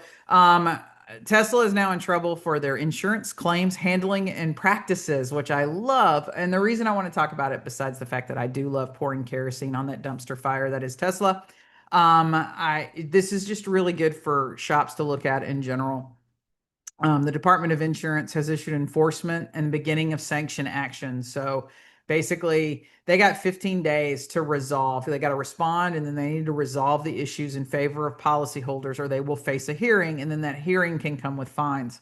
Tesla is now in trouble for their insurance claims handling and practices, which I love. And the reason I want to talk about it, besides the fact that I do love pouring kerosene on that dumpster fire that is Tesla, I this is just really good for shops to look at in general. The Department of Insurance has issued enforcement and beginning of sanction action. So basically, they got 15 days to resolve. They got to respond, and then they need to resolve the issues in favor of policyholders, or they will face a hearing, and then that hearing can come with fines.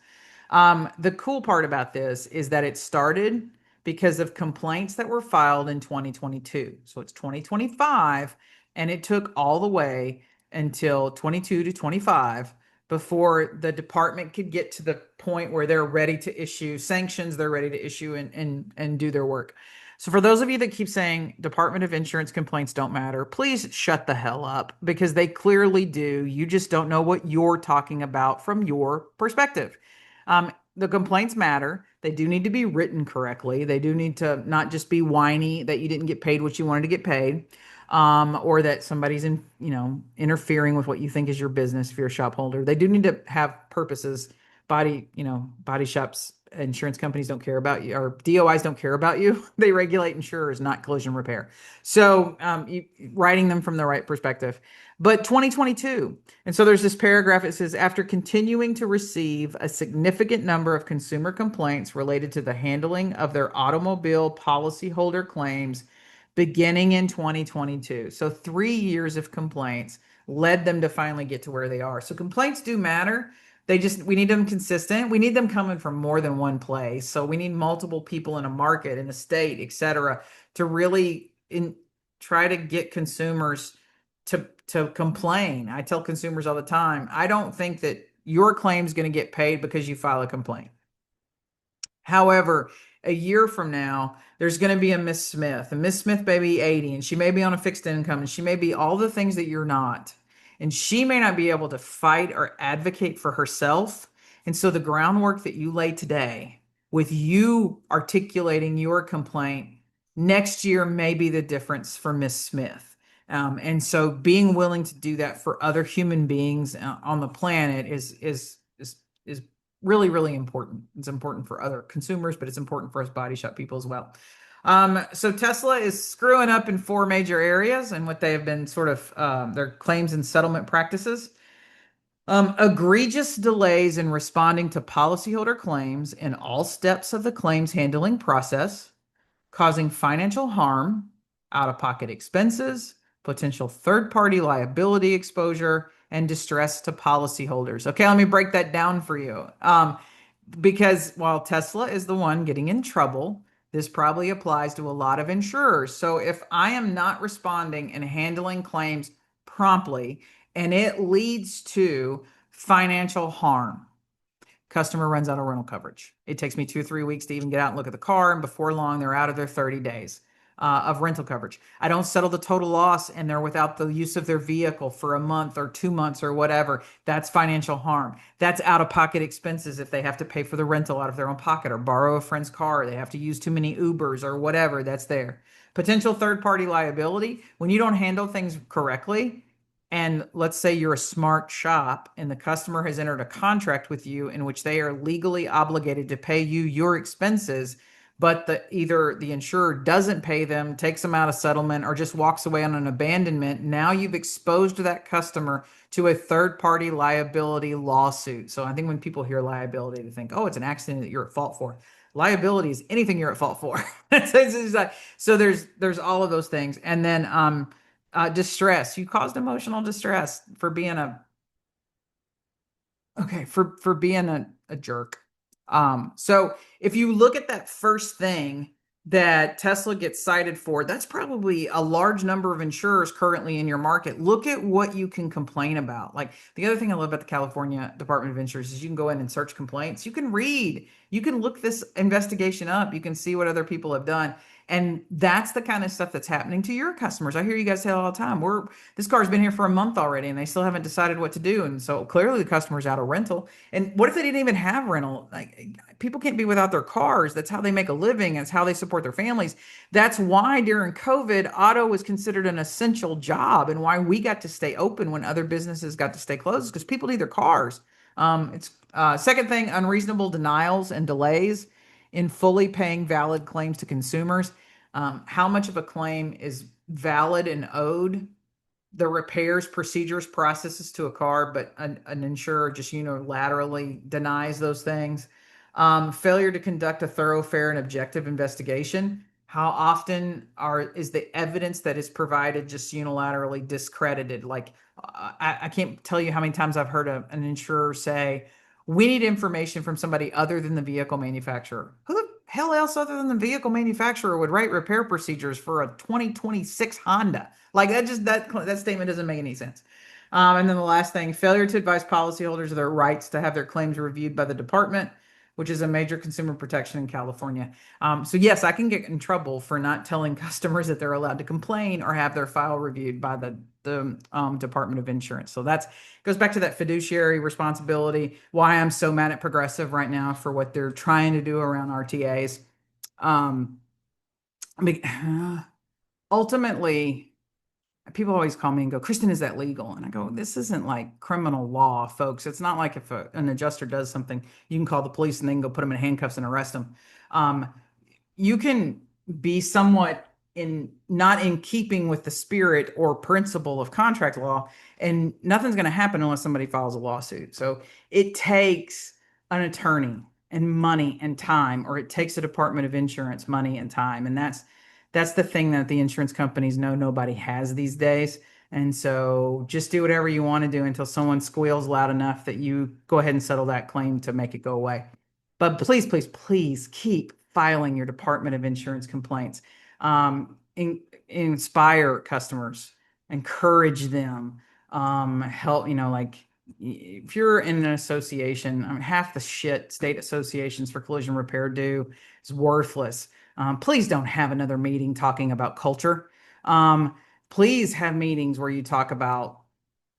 The cool part about this is that it started because of complaints that were filed in 2022. So it's 2025, and it took all the way until 22 to 25 before the department could get to the point where they're ready to issue sanctions, they're ready to issue and do their work. So for those of you that keep saying Department of Insurance complaints don't matter, please shut the hell up, because they clearly do. You just don't know what you're talking about from your perspective. The complaints matter. They do need to be written correctly. They do need to not just be whiny that you didn't get paid what you wanted to get paid, or that somebody's interfering with what you think is your business if you're a shop holder. They do need to have purposes. Body shops, insurance companies don't care about you, or DOIs don't care about you. They regulate insurers, not collision repair. So writing them from the right perspective. But 2022. And so there's this paragraph. It says, after continuing to receive a significant number of consumer complaints related to the handling of their automobile policyholder claims beginning in 2022. So 3 years of complaints led them to finally get to where they are. So complaints do matter. We need them consistent. We need them coming from more than one place. So we need multiple people in a market, in a state, et cetera, to really try to get consumers to complain. I tell consumers all the time, I don't think that your claim is going to get paid because you file a complaint. However, a year from now, there's going to be a Miss Smith, and Miss Smith may be 80, and she may be on a fixed income, and she may be all the things that you're not. And she may not be able to fight or advocate for herself. And so the groundwork that you lay today with you articulating your complaint next year may be the difference for Miss Smith. And so being willing to do that for other human beings on the planet is really, really important. It's important for other consumers, but it's important for us body shop people as well. So Tesla is screwing up in 4 major areas, and what they have been sort of their claims and settlement practices. Egregious delays in responding to policyholder claims in all steps of the claims handling process, causing financial harm, out-of-pocket expenses, potential third-party liability exposure, and distress to policyholders. Okay, let me break that down for you. Because while Tesla is the one getting in trouble, this probably applies to a lot of insurers. So if I am not responding and handling claims promptly, and it leads to financial harm, customer runs out of rental coverage. It takes me 2 or 3 weeks to even get out and look at the car, and before long, they're out of their 30 days of rental coverage. I don't settle the total loss, and they're without the use of their vehicle for a month or 2 months or whatever. That's financial harm. That's out-of-pocket expenses if they have to pay for the rental out of their own pocket or borrow a friend's car. They have to use too many Ubers or whatever. That's there. Potential third-party liability. When you don't handle things correctly, and let's say you're a smart shop and the customer has entered a contract with you in which they are legally obligated to pay you your expenses, but either the insurer doesn't pay them, takes them out of settlement, or just walks away on an abandonment, now you've exposed that customer to a third-party liability lawsuit. So I think when people hear liability, they think, oh, it's an accident that you're at fault for. Liability is anything you're at fault for. So there's all of those things. And then distress. You caused emotional distress for being for being a jerk. So if you look at that first thing, that Tesla gets cited for, that's probably a large number of insurers currently in your market. Look at what you can complain about. Like the other thing I love about the California Department of Insurance is you can go in and search complaints. You can read, you can look this investigation up, you can see what other people have done. And that's the kind of stuff that's happening to your customers. I hear you guys say all the time, this car's been here for a month already and they still haven't decided what to do. And so clearly the customer's out of rental. And what if they didn't even have rental? Like people can't be without their cars. That's how they make a living. That's how they support their families. That's why during COVID, auto was considered an essential job and why we got to stay open when other businesses got to stay closed because people need their cars. It's second thing, unreasonable denials and delays in fully paying valid claims to consumers. How much of a claim is valid and owed, the repairs, procedures, processes to a car, but an insurer just unilaterally denies those things. Failure to conduct a thorough, fair, and objective investigation. How often is the evidence that is provided just unilaterally discredited? Like, I can't tell you how many times I've heard an insurer say, we need information from somebody other than the vehicle manufacturer. Who the hell else other than the vehicle manufacturer would write repair procedures for a 2026 Honda? Like that statement doesn't make any sense. And then the last thing, failure to advise policyholders of their rights to have their claims reviewed by the department, which is a major consumer protection in California. So yes, I can get in trouble for not telling customers that they're allowed to complain or have their file reviewed by the Department of Insurance. So that goes back to that fiduciary responsibility. Why I'm so mad at Progressive right now for what they're trying to do around RTAs. Um, ultimately, people always call me and go, Kristen, is that legal? And I go, this isn't like criminal law, folks. It's not like if an adjuster does something, you can call the police and they can go put them in handcuffs and arrest them. Um, you can be somewhat in not in keeping with the spirit or principle of contract law, and nothing's going to happen unless somebody files a lawsuit. So it takes an attorney and money and time, or it takes a Department of Insurance money and time, and that's the thing that the insurance companies know nobody has these days. And so just do whatever you want to do until someone squeals loud enough that you go ahead and settle that claim to make it go away. But please, please, please keep filing your Department of Insurance complaints. Inspire customers, encourage them, help, like if you're in an association, I mean, half the shit state associations for collision repair do is worthless. Please don't have another meeting talking about culture. Um, please have meetings where you talk about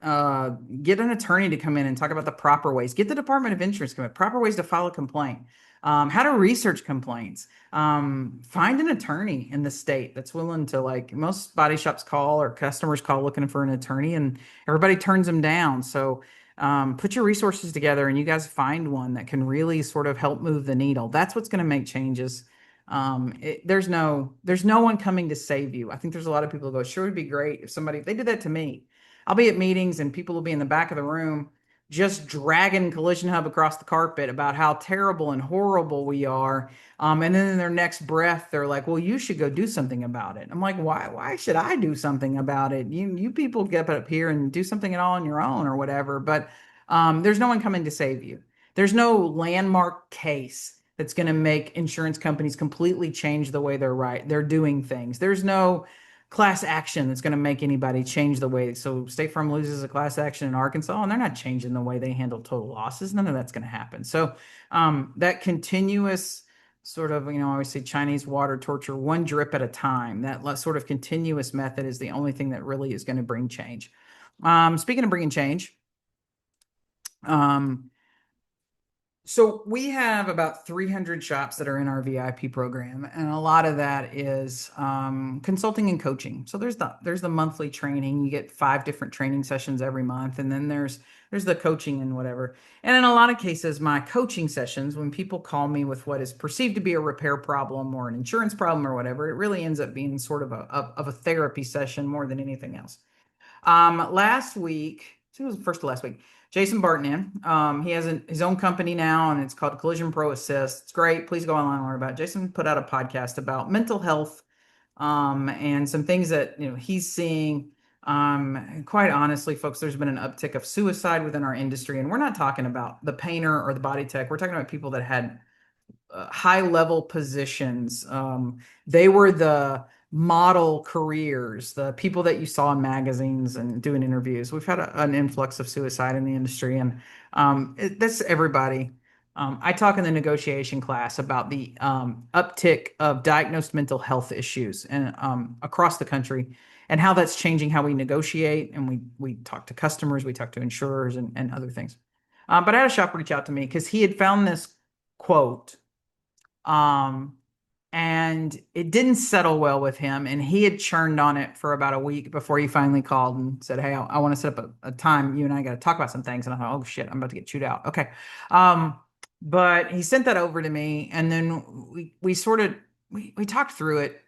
get an attorney to come in and talk about the proper ways. Get the Department of Insurance to come in, proper ways to file a complaint, how to research complaints. Find an attorney in the state that's willing to, like, most body shops call or customers call looking for an attorney and everybody turns them down. So put your resources together and you guys find one that can really sort of help move the needle. That's what's going to make changes. There's no one coming to save you. I think there's a lot of people who go, sure, it'd be great if they did that to me. I'll be at meetings and people will be in the back of the room just dragging Collision Hub across the carpet about how terrible and horrible we are. And then in their next breath, they're like, well, you should go do something about it. I'm like, why should I do something about it? You people get up here and do something at all on your own or whatever. But there's no one coming to save you. There's no landmark case that's going to make insurance companies completely change the way they're doing things. There's no class action that's going to make anybody change the way. So State Farm loses a class action in Arkansas, and they're not changing the way they handle total losses. None of that's going to happen. So that continuous sort of, I always say Chinese water torture, one drip at a time. That sort of continuous method is the only thing that really is going to bring change. Speaking of bringing change, so we have about 300 shops that are in our VIP program, and a lot of that is consulting and coaching. So there's the monthly training. You get 5 different training sessions every month, and then there's the coaching and whatever. And in a lot of cases, my coaching sessions, when people call me with what is perceived to be a repair problem or an insurance problem or whatever, it really ends up being sort of a therapy session more than anything else. Last week, I think it was the first of last week, Jason Barton in. He has his own company now, and it's called Collision Pro Assist. It's great. Please go online and learn about it. Jason put out a podcast about mental health and some things that he's seeing. Quite honestly, folks, there's been an uptick of suicide within our industry, and we're not talking about the painter or the body tech. We're talking about people that had high level positions. They were the model careers, the people that you saw in magazines and doing interviews. We've had an influx of suicide in the industry, and that's everybody. I talk in the negotiation class about the uptick of diagnosed mental health issues and across the country, and how that's changing how we negotiate. And we talk to customers, we talk to insurers, and other things. But I had a shop reach out to me because he had found this quote, um, and it didn't settle well with him. And he had churned on it for about a week before he finally called and said, "Hey, I want to set up a time. You and I got to talk about some things." And I thought, "Oh shit, I'm about to get chewed out." Okay. Um, but he sent that over to me, and then we sort of we talked through it.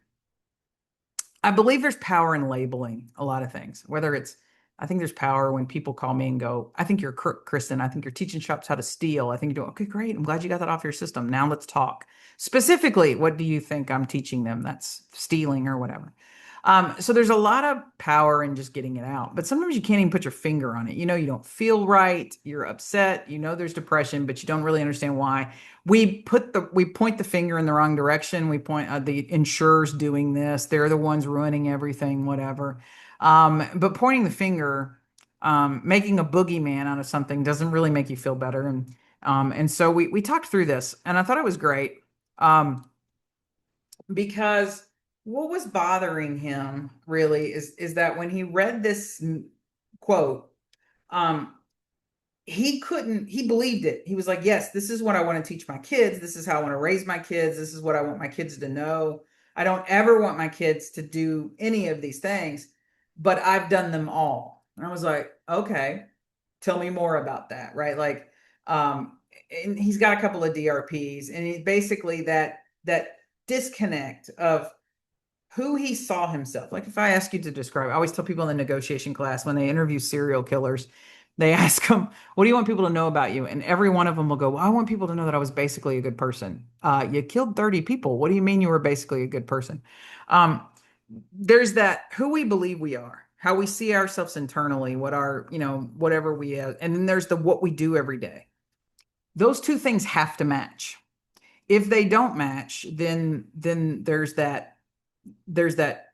I believe there's power in labeling a lot of things, whether it's, I think there's power when people call me and go, "I think you're a crook, Kristen. I think you're teaching shops how to steal. I think you're doing, okay, great. I'm glad you got that off your system. Now let's talk. Specifically, what do you think I'm teaching them that's stealing or whatever?" So there's a lot of power in just getting it out, but sometimes you can't even put your finger on it. You know, you don't feel right. You're upset. You know, there's depression, but you don't really understand why. We point the finger in the wrong direction. We point the insurers doing this. They're the ones ruining everything, whatever. But pointing the finger, making a boogeyman out of something doesn't really make you feel better. And so we talked through this, and I thought it was great. Because what was bothering him really is that when he read this quote, um, he believed it. He was like, "Yes, this is what I want to teach my kids. This is how I want to raise my kids. This is what I want my kids to know. I don't ever want my kids to do any of these things, but I've done them all." And I was like, "Okay, tell me more about that." Right? Like, um, and he's got a couple of DRPs, and he basically that disconnect of who he saw himself. Like, if I ask you to describe, I always tell people in the negotiation class when they interview serial killers, they ask them, "What do you want people to know about you?" And every one of them will go, "Well, I want people to know that I was basically a good person." You killed 30 people. What do you mean you were basically a good person? Um, there's that who we believe we are, how we see ourselves internally, what our, whatever we have. And then there's the what we do every day. Those two things have to match. If they don't match, then there's that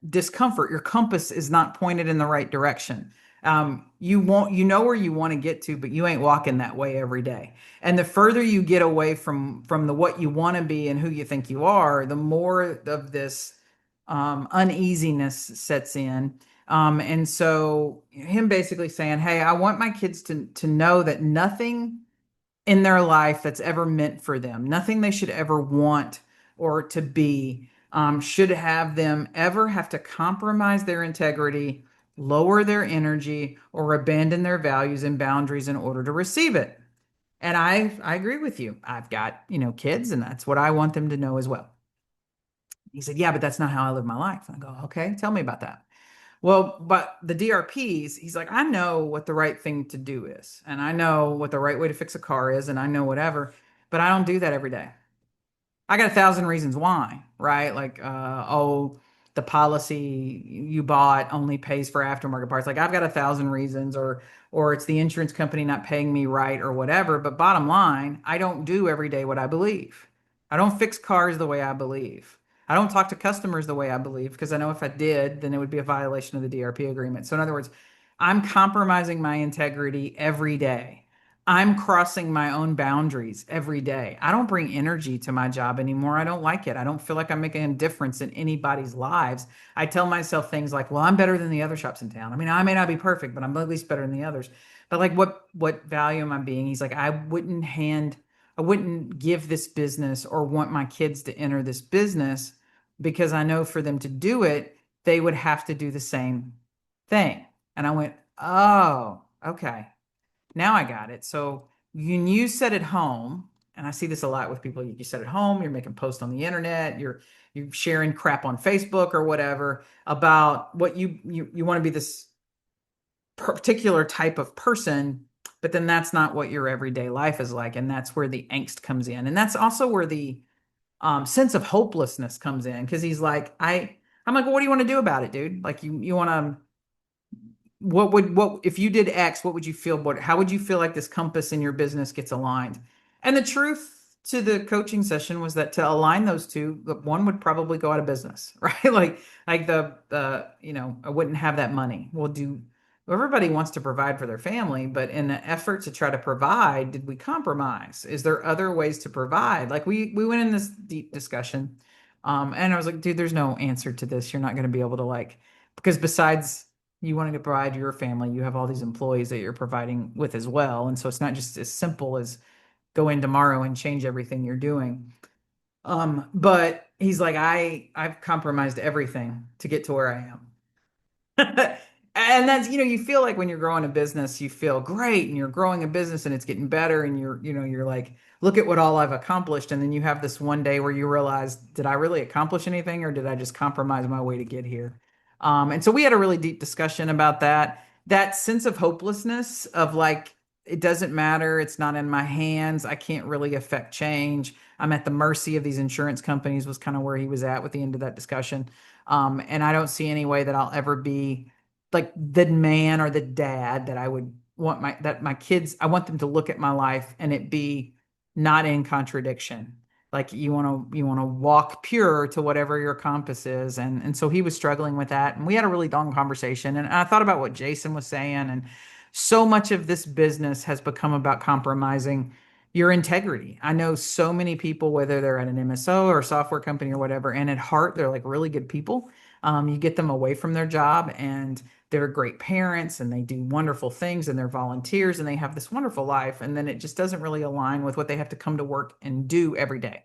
discomfort. Your compass is not pointed in the right direction. You know where you want to get to, but you ain't walking that way every day. And the further you get away from the what you want to be and who you think you are, the more of this uneasiness sets in. And so him basically saying, "Hey, I want my kids to know that nothing in their life that's ever meant for them, nothing they should ever want or to be, should have them ever have to compromise their integrity, lower their energy, or abandon their values and boundaries in order to receive it." And I agree with you. I've got, kids, and that's what I want them to know as well. He said, "Yeah, but that's not how I live my life." And I go, "Okay, tell me about that." Well, but the DRPs, he's like, "I know what the right thing to do is, and I know what the right way to fix a car is, and I know whatever, but I don't do that every day. I got 1,000 reasons why, right? Like, oh, the policy you bought only pays for aftermarket parts. Like, I've got 1,000 reasons, or it's the insurance company not paying me right, or whatever. But bottom line, I don't do every day what I believe. I don't fix cars the way I believe. I don't talk to customers the way I believe because I know if I did, then it would be a violation of the DRP agreement. So, in other words, I'm compromising my integrity every day. I'm crossing my own boundaries every day. I don't bring energy to my job anymore. I don't like it. I don't feel like I'm making a difference in anybody's lives. I tell myself things like, "Well, I'm better than the other shops in town. I mean, I may not be perfect, but I'm at least better than the others." But like, what value am I being? He's like, I wouldn't give this business or want my kids to enter this business because I know for them to do it, they would have to do the same thing." And I went, "Oh, okay. Now I got it." So you set at home, and I see this a lot with people. You set at home, you're making posts on the internet, you're sharing crap on Facebook or whatever about what you want to be this particular type of person, but then that's not what your everyday life is like, and that's where the angst comes in, and that's also where the sense of hopelessness comes in because he's like, I'm like, "Well, what do you want to do about it, dude? Like, you want to, what if you did X, what would you feel? How would you feel like this compass in your business gets aligned?" And the truth to the coaching session was that to align those two, the one would probably go out of business, right? Like I wouldn't have that money. Well, do everybody wants to provide for their family, but in the effort to try to provide, did we compromise? Is there other ways to provide? Like we went in this deep discussion, and I was like, dude, there's no answer to this. You're not going to be able to because besides you wanting to provide your family, you have all these employees that you're providing with as well, and so it's not just as simple as go in tomorrow and change everything you're doing. But he's like, I've compromised everything to get to where I am. And that's, you feel like when you're growing a business, you feel great and you're growing a business and it's getting better and you're like, look at what all I've accomplished. And then you have this one day where you realize, did I really accomplish anything or did I just compromise my way to get here? And so we had a really deep discussion about that. That sense of hopelessness of like, it doesn't matter. It's not in my hands. I can't really affect change. I'm at the mercy of these insurance companies was kind of where he was at with the end of that discussion. And I don't see any way that I'll ever be like the man or the dad that I would want my kids, I want them to look at my life and it be not in contradiction. Like you want to walk pure to whatever your compass is. And so he was struggling with that. And we had a really long conversation. And I thought about what Jason was saying. And so much of this business has become about compromising your integrity. I know so many people, whether they're at an MSO or a software company or whatever, and at heart, they're like really good people. You get them away from their job and they're great parents and they do wonderful things and they're volunteers and they have this wonderful life. And then it just doesn't really align with what they have to come to work and do every day.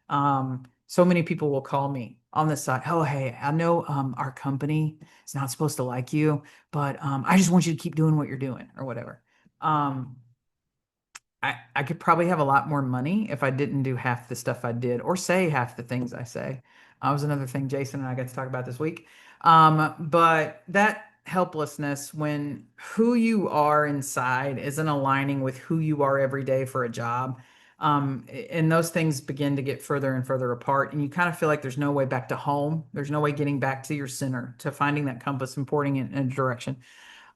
So many people will call me on the side. Oh, hey, I know our company is not supposed to like you, but I just want you to keep doing what you're doing or whatever. Um, I could probably have a lot more money if I didn't do half the stuff I did or say half the things I say. Was another thing Jason and I got to talk about this week. But that helplessness when who you are inside isn't aligning with who you are every day for a job. And those things begin to get further and further apart, and you kind of feel like there's no way back to home. There's no way getting back to your center, to finding that compass and pointing it in a direction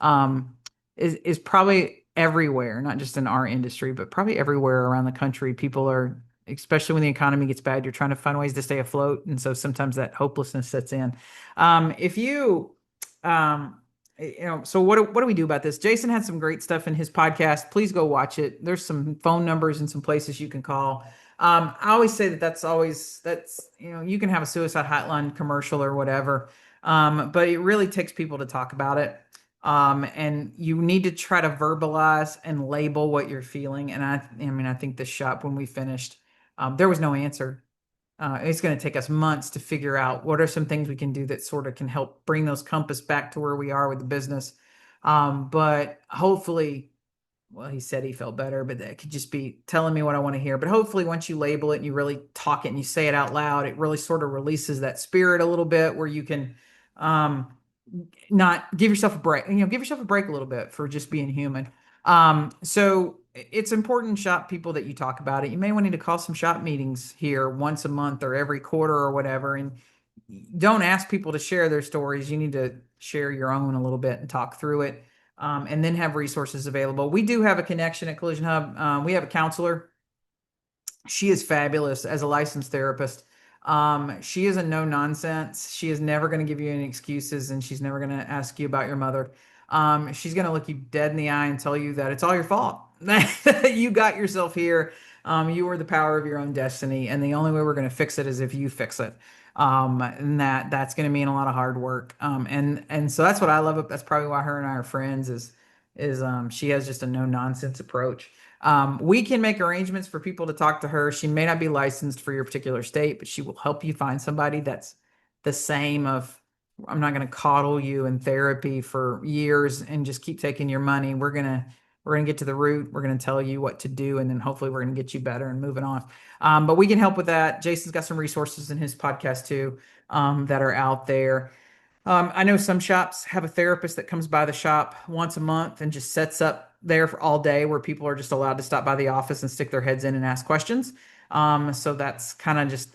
um, is probably everywhere, not just in our industry, but probably everywhere around the country. People are, especially when the economy gets bad, you're trying to find ways to stay afloat, and so sometimes that hopelessness sets in. If you, so what do we do about this? Jason had some great stuff in his podcast. Please go watch it. There's some phone numbers and some places you can call. I always say that's you can have a suicide hotline commercial or whatever. But it really takes people to talk about it. And you need to try to verbalize and label what you're feeling. And I think this shop, when we finished, there was no answer. It's going to take us months to figure out what are some things we can do that sort of can help bring those compass back to where we are with the business. But hopefully, well, he said he felt better, but that could just be telling me what I want to hear. But hopefully, once you label it and you really talk it and you say it out loud, it really sort of releases that spirit a little bit where you can, um, not give yourself a break, give yourself a break a little bit for just being human. So it's important, shop people, that you talk about it. You may need to call some shop meetings here once a month or every quarter or whatever. And don't ask people to share their stories. You need to share your own a little bit and talk through it. And then have resources available. We do have a connection at Collision Hub. We have a counselor. She is fabulous as a licensed therapist. She is a no nonsense. She is never going to give you any excuses, and she's never going to ask you about your mother. She's going to look you dead in the eye and tell you that it's all your fault. You got yourself here. You were the power of your own destiny, and the only way we're going to fix it is if you fix it. And that's going to mean a lot of hard work. And so that's what I love. That's probably why her and I are friends. Is she has just a no nonsense approach. We can make arrangements for people to talk to her. She may not be licensed for your particular state, but she will help you find somebody that's the same of, I'm not going to coddle you in therapy for years and just keep taking your money. We're going to get to the root. We're going to tell you what to do. And then hopefully we're going to get you better and moving on. But we can help with that. Jason's got some resources in his podcast too, that are out there. I know some shops have a therapist that comes by the shop once a month and just sets up there for all day, where people are just allowed to stop by the office and stick their heads in and ask questions. So that's kind of just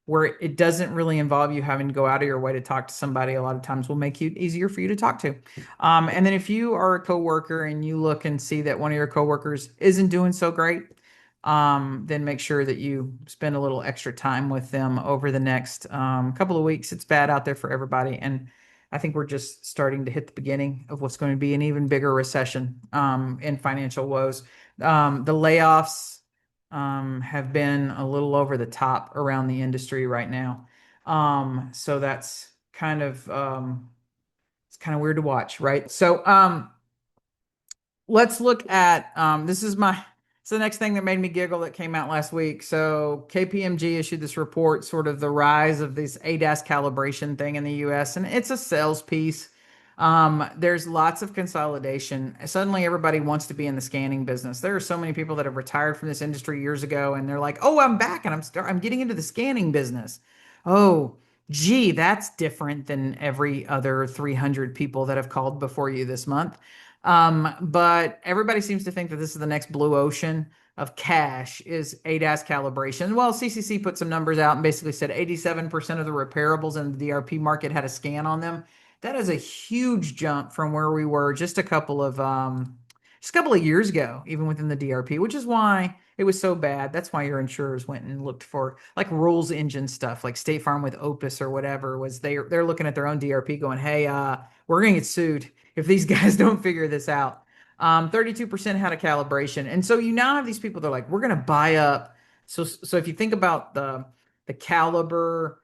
where it doesn't really involve you having to go out of your way to talk to somebody. A lot of times will make it easier for you to talk to. And then if you are a coworker and you look and see that one of your coworkers isn't doing so great, then make sure that you spend a little extra time with them over the next couple of weeks. It's bad out there for everybody. And I think we're just starting to hit the beginning of what's going to be an even bigger recession in financial woes. The layoffs have been a little over the top around the industry right now. So that's it's kind of weird to watch, right? So let's look at it's the next thing that made me giggle that came out last week. So KPMG issued this report, sort of the rise of this ADAS calibration thing in the US, and it's a sales piece. There's lots of consolidation. Suddenly everybody wants to be in the scanning business. There are so many people that have retired from this industry years ago, and they're like, oh, I'm back and I'm getting into the scanning business. Oh, gee, that's different than every other 300 people that have called before you this month. But everybody seems to think that this is the next blue ocean of cash is ADAS calibration. Well, CCC put some numbers out and basically said 87% of the repairables in the DRP market had a scan on them. That is a huge jump from where we were just a couple of years ago, even within the DRP, which is why it was so bad. That's why your insurers went and looked for like rules engine stuff, like State Farm with Opus or whatever. Was they're looking at their own DRP, going, "Hey, we're gonna get sued if these guys don't figure this out." 32% had a calibration, and so you now have these people that are like, "We're gonna buy up." So if you think about the caliber,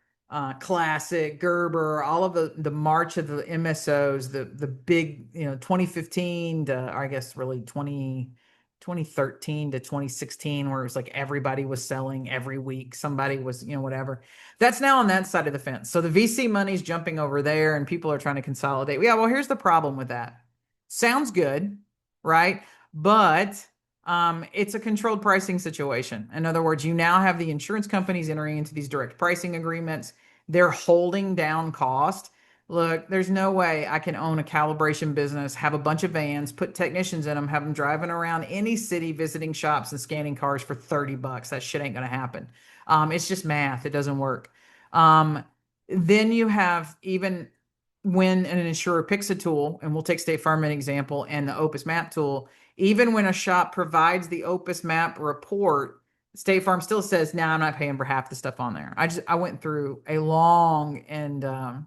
Classic, Gerber, all of the march of the MSOs, the big, 2015 to, I guess, really 2013 to 2016, where it was like everybody was selling every week. Somebody was, whatever. That's now on that side of the fence. So the VC money's jumping over there and people are trying to consolidate. Yeah, well, here's the problem with that. Sounds good, right? But it's a controlled pricing situation. In other words, you now have the insurance companies entering into these direct pricing agreements. They're holding down cost. Look, there's no way I can own a calibration business, have a bunch of vans, put technicians in them, have them driving around any city visiting shops and scanning cars for $30. That shit ain't gonna happen. It's just math. It doesn't work. Um, then you have, even when an insurer picks a tool, and we'll take State Farm an example, and the Opus Map tool, even when a shop provides the Opus Map report, State Farm still says, "No, I'm not paying for half the stuff on there." I went through a long and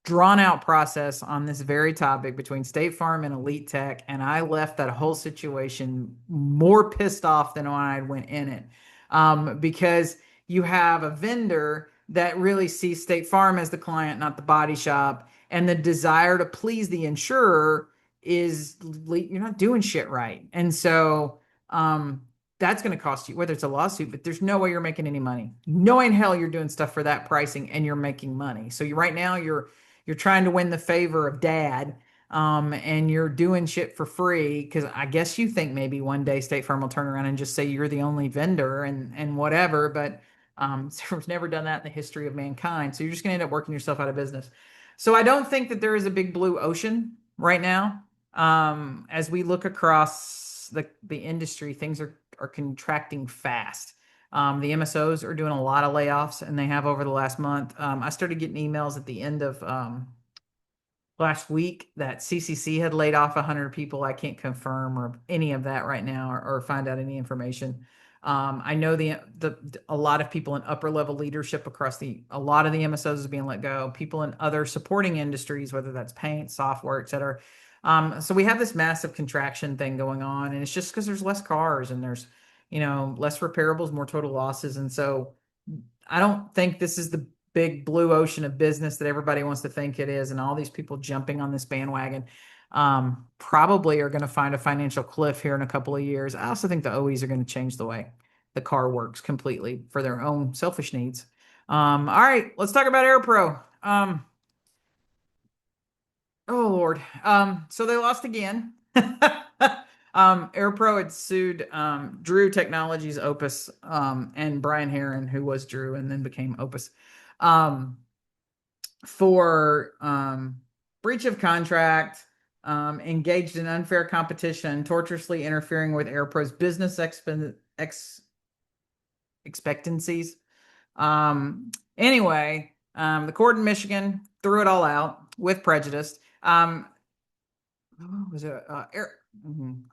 drawn out process on this very topic between State Farm and Elite Tech, and I left that whole situation more pissed off than when I went in it, because you have a vendor that really sees State Farm as the client, not the body shop, and the desire to please the insurer is you're not doing shit right. And so that's going to cost you, whether it's a lawsuit, but there's no way you're making any money. No in hell you're doing stuff for that pricing and you're making money. So right now you're trying to win the favor of dad, and you're doing shit for free because I guess you think maybe one day State Farm will turn around and just say you're the only vendor and whatever. But Sarah's never done that in the history of mankind. So you're just going to end up working yourself out of business. So I don't think that there is a big blue ocean right now. As we look across the industry, things are contracting fast. The MSOs are doing a lot of layoffs, and they have over the last month. I started getting emails at the end of last week that CCC had laid off 100 people. I can't confirm or any of that right now, or find out any information. I know a lot of people in upper level leadership across a lot of the MSOs is being let go. People in other supporting industries, whether that's paint, software, et cetera. So we have this massive contraction thing going on, and it's just because there's less cars and there's, less repairables, more total losses. And so I don't think this is the big blue ocean of business that everybody wants to think it is. And all these people jumping on this bandwagon probably are going to find a financial cliff here in a couple of years. I also think the OEs are going to change the way the car works completely for their own selfish needs. All right, let's talk about AirPro. Oh Lord. So they lost again. AirPro had sued Drew Technologies, Opus, and Brian Heron, who was Drew and then became Opus, for breach of contract, engaged in unfair competition, tortuously interfering with AirPro's business expectancies. Anyway, the court in Michigan threw it all out with prejudice. Was it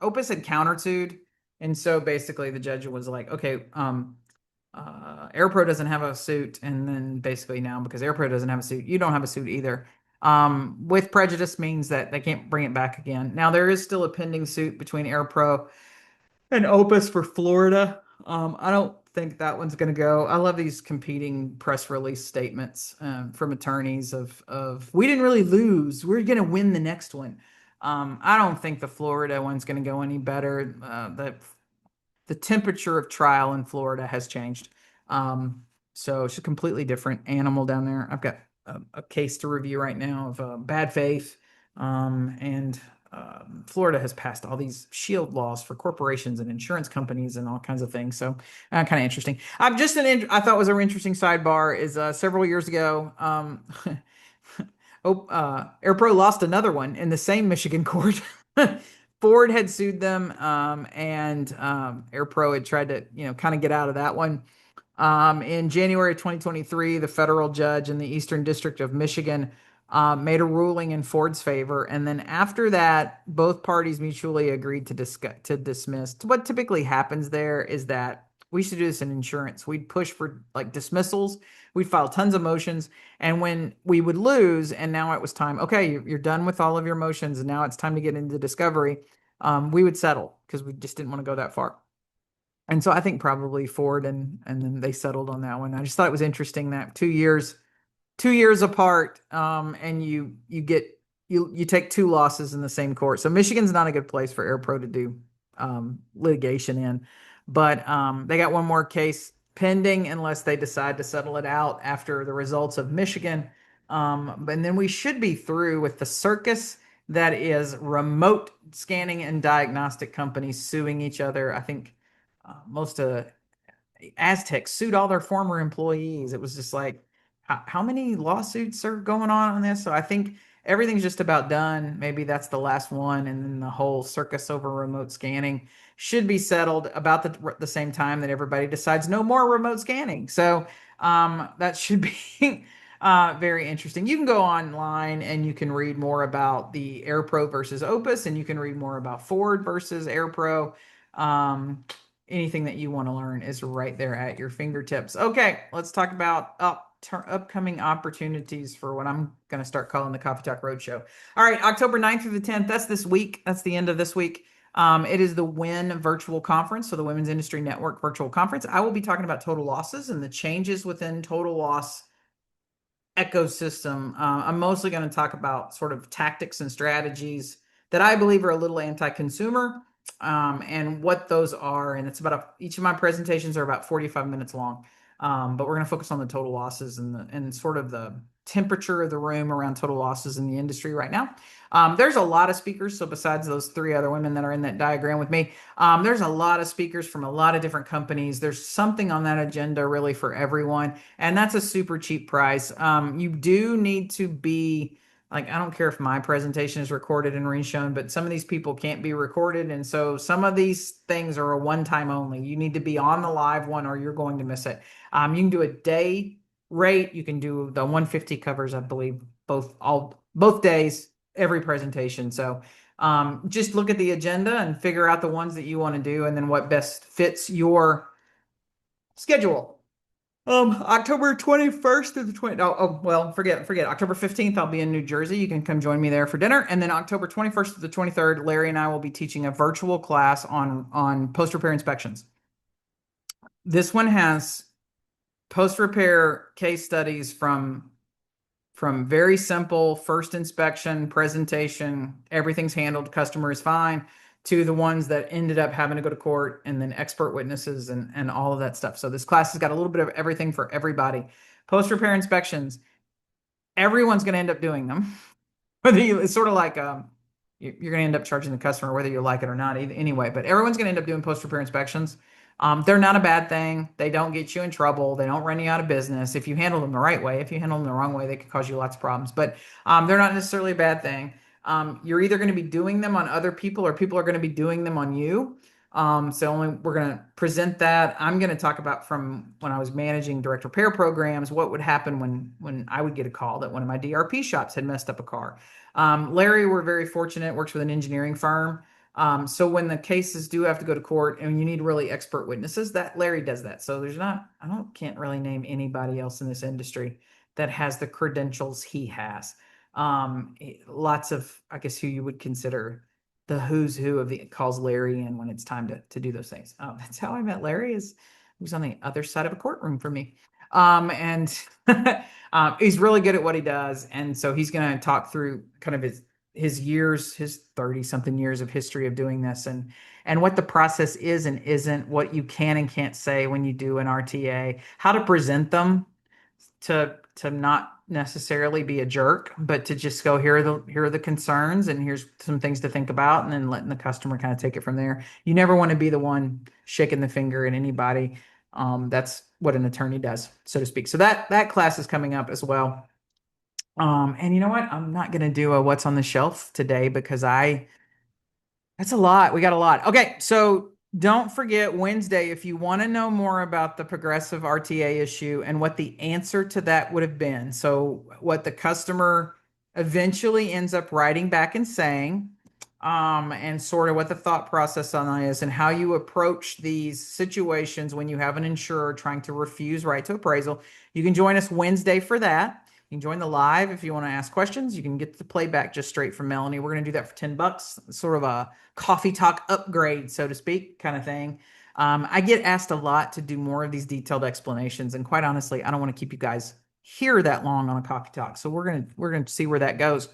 Opus had countersued And so basically the judge was like, okay, AirPro doesn't have a suit, and then basically now because AirPro doesn't have a suit, you don't have a suit either. With prejudice means that they can't bring it back again. Now there is still a pending suit between AirPro and Opus for Florida. I don't think that one's going to go. I love these competing press release statements from attorneys of we didn't really lose. We're going to win the next one. I don't think the Florida one's going to go any better. The temperature of trial in Florida has changed. Um, so it's a completely different animal down there. I've got a case to review right now of bad faith. And Florida has passed all these shield laws for corporations and insurance companies and all kinds of things. So kind of interesting. I thought was an interesting sidebar is several years ago, AirPro lost another one in the same Michigan court. Ford had sued them, and AirPro had tried to, kind of get out of that one. In January 2023, the federal judge in the Eastern District of Michigan made a ruling in Ford's favor, and then after that, both parties mutually agreed to dismiss. What typically happens there is that we used to do this in insurance. We'd push for like dismissals. We'd file tons of motions, and when we would lose, and now it was time. Okay, you're done with all of your motions, and now it's time to get into discovery. We would settle because we just didn't want to go that far. And so I think probably Ford and then they settled on that one. I just thought it was interesting that 2 years apart, and you take two losses in the same court. So Michigan's not a good place for AirPro to do litigation in, but they got one more case pending unless they decide to settle it out after the results of Michigan. And then we should be through with the circus that is remote scanning and diagnostic companies suing each other. I think most of Aztec sued all their former employees. It was just like, how many lawsuits are going on this? So I think everything's just about done. Maybe that's the last one, and then the whole circus over remote scanning should be settled about the same time that everybody decides no more remote scanning. So that should be very interesting. You can go online and you can read more about the AirPro versus Opus, and you can read more about Ford versus AirPro. Anything that you want to learn is right there at your fingertips. Okay, let's talk about upcoming opportunities for what I'm going to start calling the Coffee Talk Roadshow. All right, October 9th through the 10th, that's this week. That's the end of this week. It is the WIN virtual conference, so the Women's Industry Network virtual conference. I will be talking about total losses and the changes within total loss ecosystem. I'm mostly going to talk about sort of tactics and strategies that I believe are a little anti-consumer, and what those are. And it's about each of my presentations are about 45 minutes long. But we're going to focus on the total losses and sort of the temperature of the room around total losses in the industry right now. There's a lot of speakers. So besides those three other women that are in that diagram with me, there's a lot of speakers from a lot of different companies. There's something on that agenda really for everyone. And that's a super cheap price. You do need to be like, I don't care if my presentation is recorded and reshown, but some of these people can't be recorded. And so some of these things are a one-time only. You need to be on the live one or you're going to miss it. You can do a day rate. You can do the 150 covers, I believe, both days, every presentation. So just look at the agenda and figure out the ones that you want to do and then what best fits your schedule. October 21st through the 20th. Well, forget. October 15th, I'll be in New Jersey. You can come join me there for dinner. And then October 21st to the 23rd, Larry and I will be teaching a virtual class on post-repair inspections. This one has post-repair case studies from very simple first inspection, presentation, everything's handled, customer is fine, to the ones that ended up having to go to court and then expert witnesses and all of that stuff. So this class has got a little bit of everything for everybody. Post-repair inspections, everyone's going to end up doing them. It's sort of like you're going to end up charging the customer whether you like it or not anyway, but everyone's going to end up doing post-repair inspections. They're not a bad thing. They don't get you in trouble. They don't run you out of business if you handle them the right way. If you handle them the wrong way, they could cause you lots of problems, but they're not necessarily a bad thing. You're either going to be doing them on other people or people are going to be doing them on you. We're going to present that. I'm going to talk about from when I was managing direct repair programs, what would happen when I would get a call that one of my DRP shops had messed up a car. Larry, we're very fortunate, works with an engineering firm. So when the cases do have to go to court and you need really expert witnesses, that Larry does that. So there's not, I don't can't really name anybody else in this industry that has the credentials he has. Lots of, I guess, who you would consider the who's who of the calls Larry in when it's time to do those things. That's how I met Larry. Is he was on the other side of a courtroom for me. And he's really good at what he does. And so he's going to talk through kind of his years, his 30 something years of history of doing this, and what the process is and isn't, what you can and can't say when you do an RTA, how to present them to not necessarily be a jerk, but to just go, here are the concerns and here's some things to think about, and then letting the customer kind of take it from there. You never want to be the one shaking the finger at anybody. That's what an attorney does, so to speak. So that class is coming up as well. And you know what? I'm not going to do a what's on the shelf today because that's a lot. We got a lot. Okay, so don't forget Wednesday if you want to know more about the progressive RTA issue and what the answer to that would have been. So what the customer eventually ends up writing back and saying, and sort of what the thought process on that is and how you approach these situations when you have an insurer trying to refuse right to appraisal. You can join us Wednesday for that. You can join the live if you want to ask questions. You can get the playback just straight from Melanie. We're going to do that for $10, sort of a coffee talk upgrade, so to speak, kind of thing. I get asked a lot to do more of these detailed explanations, and quite honestly, I don't want to keep you guys here that long on a coffee talk. So we're gonna see where that goes.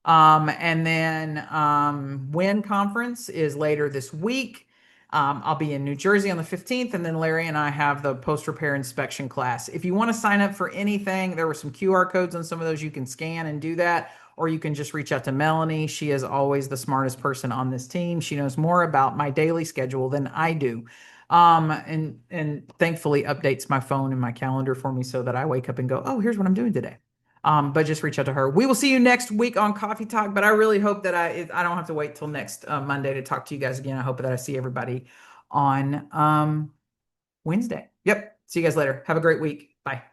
And then WIN conference is later this week. I'll be in New Jersey on the 15th, and then Larry and I have the post-repair inspection class. If you want to sign up for anything, there were some QR codes on some of those. You can scan and do that, or you can just reach out to Melanie. She is always the smartest person on this team. She knows more about my daily schedule than I do. And thankfully updates my phone and my calendar for me so that I wake up and go, oh, here's what I'm doing today. But just reach out to her. We will see you next week on Coffee Talk, but I really hope that I don't have to wait till next Monday to talk to you guys again. I hope that I see everybody on Wednesday. Yep. See you guys later. Have a great week. Bye.